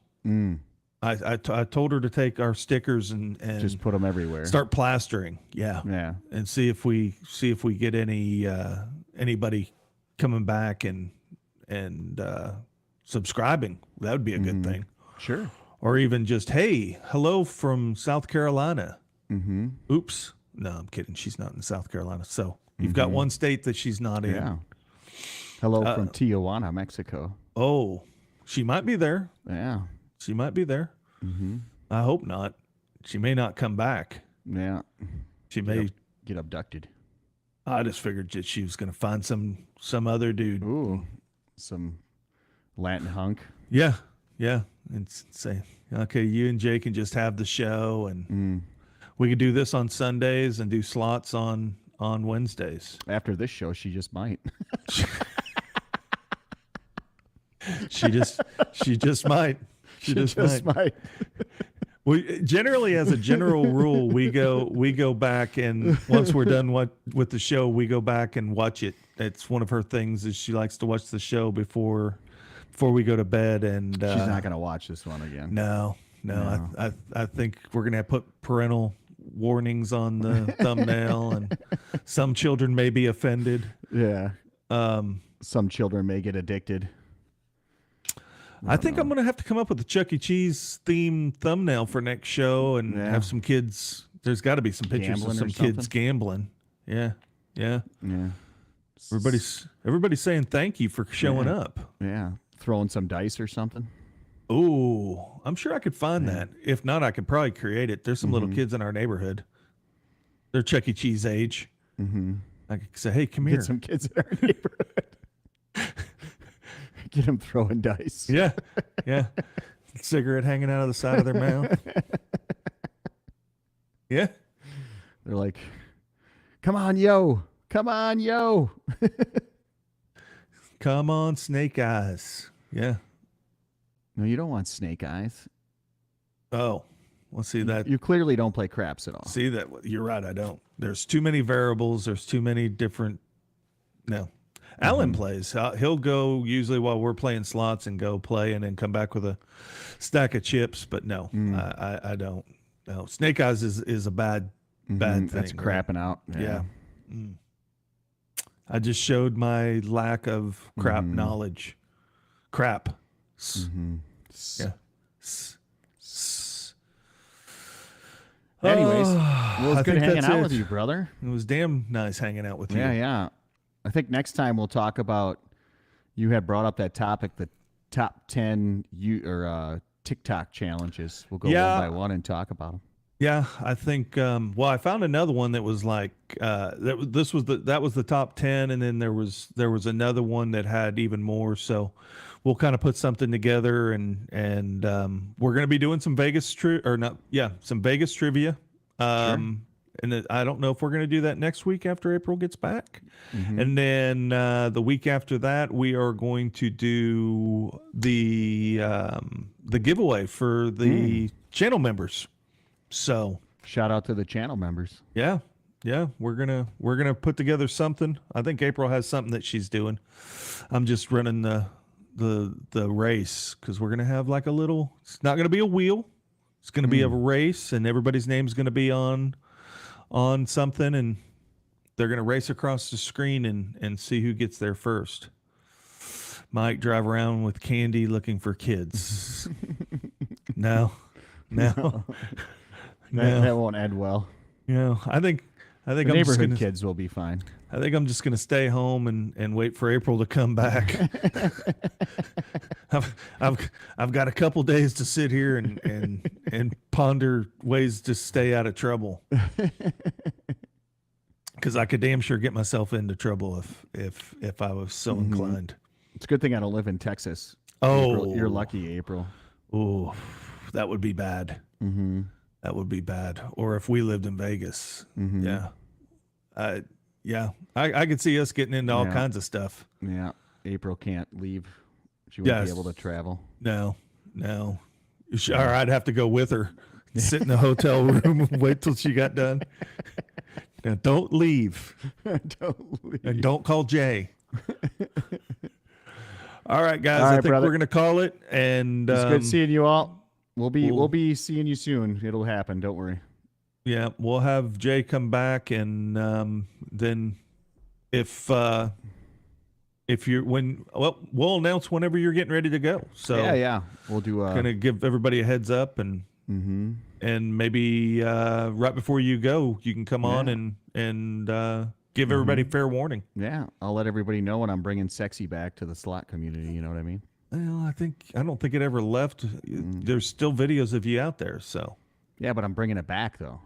[SPEAKER 3] I told her to take our stickers and
[SPEAKER 2] Just put them everywhere.
[SPEAKER 3] start plastering. Yeah.
[SPEAKER 2] Yeah.
[SPEAKER 3] And see if we get anybody coming back and subscribing. That would be a good thing.
[SPEAKER 2] Sure.
[SPEAKER 3] Or even just, hey, hello from South Carolina.
[SPEAKER 2] Mm-hmm.
[SPEAKER 3] Oops. No, I'm kidding. She's not in South Carolina. So you've got one state that she's not in.
[SPEAKER 2] Yeah. Hello from Tijuana, Mexico.
[SPEAKER 3] Oh, she might be there.
[SPEAKER 2] Yeah.
[SPEAKER 3] She might be there. I hope not. She may not come back.
[SPEAKER 2] Yeah.
[SPEAKER 3] She may.
[SPEAKER 2] Get abducted.
[SPEAKER 3] I just figured that she was going to find some other dude.
[SPEAKER 2] Ooh. Some Latin hunk.
[SPEAKER 3] Yeah, yeah, and say, okay, you and Jay can just have the show, and we could do this on Sundays and do slots on Wednesdays.
[SPEAKER 2] After this show, she just might.
[SPEAKER 3] She just might. She just might. We generally, as a general rule, we go back, and once we're done with the show, we go back and watch it. It's one of her things is she likes to watch the show before we go to bed. And
[SPEAKER 2] She's not gonna watch this one again.
[SPEAKER 3] No. I think we're gonna put parental warnings on the thumbnail, and some children may be offended.
[SPEAKER 2] Yeah. Some children may get addicted.
[SPEAKER 3] I think I'm going to have to come up with a Chuck E. Cheese theme thumbnail for next show and have some kids. There's got to be some pictures
[SPEAKER 2] Gambling
[SPEAKER 3] of some kids gambling. Yeah.
[SPEAKER 2] Yeah.
[SPEAKER 3] Everybody's saying thank you for showing up.
[SPEAKER 2] Yeah. Throwing some dice or something.
[SPEAKER 3] Oh, I'm sure I could find that. If not, I could probably create it. There's some little kids in our neighborhood. They're Chuck E. Cheese age. I could say, hey, come here.
[SPEAKER 2] Get some kids in our neighborhood. Get them throwing dice.
[SPEAKER 3] Yeah. Cigarette hanging out of the side of their mouth. Yeah.
[SPEAKER 2] They're like, come on, yo. Come on, yo.
[SPEAKER 3] Come on, Snake Eyes. Yeah.
[SPEAKER 2] No, you don't want snake eyes.
[SPEAKER 3] Oh, well, see that.
[SPEAKER 2] You clearly don't play craps at all.
[SPEAKER 3] See that. You're right. I don't. There's too many variables. There's too many different. No. Alan plays. He'll go usually while we're playing slots and go play and then come back with a stack of chips. But no, I don't. No, Snake Eyes is a bad thing.
[SPEAKER 2] That's crapping out.
[SPEAKER 3] Yeah. I just showed my lack of crap knowledge. Crap. Yeah.
[SPEAKER 2] Anyways, well,
[SPEAKER 3] I
[SPEAKER 2] it's good
[SPEAKER 3] think
[SPEAKER 2] hanging
[SPEAKER 3] that's
[SPEAKER 2] out
[SPEAKER 3] it.
[SPEAKER 2] with you, brother.
[SPEAKER 3] It was damn nice hanging out with you.
[SPEAKER 2] Yeah. I think next time we'll talk about. You had brought up that topic, the top 10 TikTok challenges. We'll go one by one and talk about them.
[SPEAKER 3] Yeah, I think. Well, I found another one that was like that was the top 10, and then there was another one that had even more. So we'll kind of put something together, and we're going to be doing some Vegas some Vegas trivia. And I don't know if we're going to do that next week after April gets back. And then the week after that, we are going to do the giveaway for the channel members. So
[SPEAKER 2] shout out to the channel members.
[SPEAKER 3] Yeah, we're gonna put together something. I think April has something that she's doing. I'm just running the race because we're gonna have like a little. It's not gonna be a wheel. It's going to be a race, and everybody's name's going to be on something, and they're going to race across the screen and see who gets there first. Mike drive around with candy looking for kids. No.
[SPEAKER 2] That won't end well.
[SPEAKER 3] I think
[SPEAKER 2] The
[SPEAKER 3] I'm just
[SPEAKER 2] neighborhood
[SPEAKER 3] gonna,
[SPEAKER 2] kids will be fine.
[SPEAKER 3] I think I'm just going to stay home and wait for April to come back. I've got a couple days to sit here and ponder ways to stay out of trouble. Because I could damn sure get myself into trouble if I was so inclined.
[SPEAKER 2] It's a good thing I don't live in Texas.
[SPEAKER 3] Oh,
[SPEAKER 2] April, you're lucky, April.
[SPEAKER 3] Oh, that would be bad.
[SPEAKER 2] Mm-hmm.
[SPEAKER 3] That would be bad. Or if we lived in Vegas.
[SPEAKER 2] Mm-hmm.
[SPEAKER 3] Yeah. I could see us getting into all kinds of stuff.
[SPEAKER 2] Yeah. April can't leave. She won't be able to travel.
[SPEAKER 3] No. Or I'd have to go with her. Sit in the hotel room and wait till she got done. Now, don't leave.
[SPEAKER 2] Don't leave.
[SPEAKER 3] And don't call Jay. All right, guys.
[SPEAKER 2] All right,
[SPEAKER 3] I think
[SPEAKER 2] brother.
[SPEAKER 3] we're going to call it. And
[SPEAKER 2] It's good seeing you all. We'll be seeing you soon. It'll happen. Don't worry.
[SPEAKER 3] Yeah, we'll have Jay come back, and then if you're we'll announce whenever you're getting ready to go. So
[SPEAKER 2] yeah. We'll do.
[SPEAKER 3] Gonna give everybody a heads up, and maybe right before you go, you can come on and give everybody fair warning.
[SPEAKER 2] Yeah, I'll let everybody know when I'm bringing sexy back to the slot community. You know what I mean?
[SPEAKER 3] Well, I don't think it ever left. There's still videos of you out there. So
[SPEAKER 2] yeah, but I'm bringing it back though.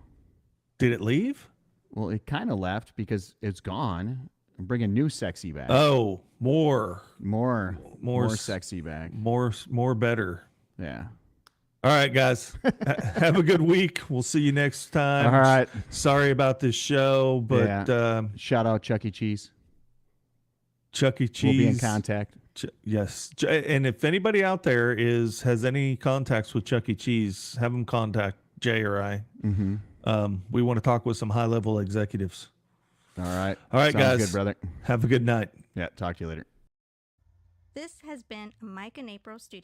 [SPEAKER 3] Did it leave?
[SPEAKER 2] Well, it kind of left because it's gone. I'm bringing new sexy back.
[SPEAKER 3] Oh, more
[SPEAKER 2] sexy back.
[SPEAKER 3] More better.
[SPEAKER 2] Yeah.
[SPEAKER 3] All right, guys. Have a good week. We'll see you next time.
[SPEAKER 2] All right.
[SPEAKER 3] Sorry about this show, but
[SPEAKER 2] shout out Chuck E. Cheese.
[SPEAKER 3] Chuck E. Cheese.
[SPEAKER 2] We'll be in contact.
[SPEAKER 3] Yes. And if anybody out there has any contacts with Chuck E. Cheese, have them contact Jay or I.
[SPEAKER 2] Mm-hmm.
[SPEAKER 3] We want to talk with some high-level executives.
[SPEAKER 2] All right.
[SPEAKER 3] All right,
[SPEAKER 2] Sounds
[SPEAKER 3] guys.
[SPEAKER 2] good, brother.
[SPEAKER 3] Have a good night.
[SPEAKER 2] Yeah, talk to you later.
[SPEAKER 1] This has been a Mike and April studio.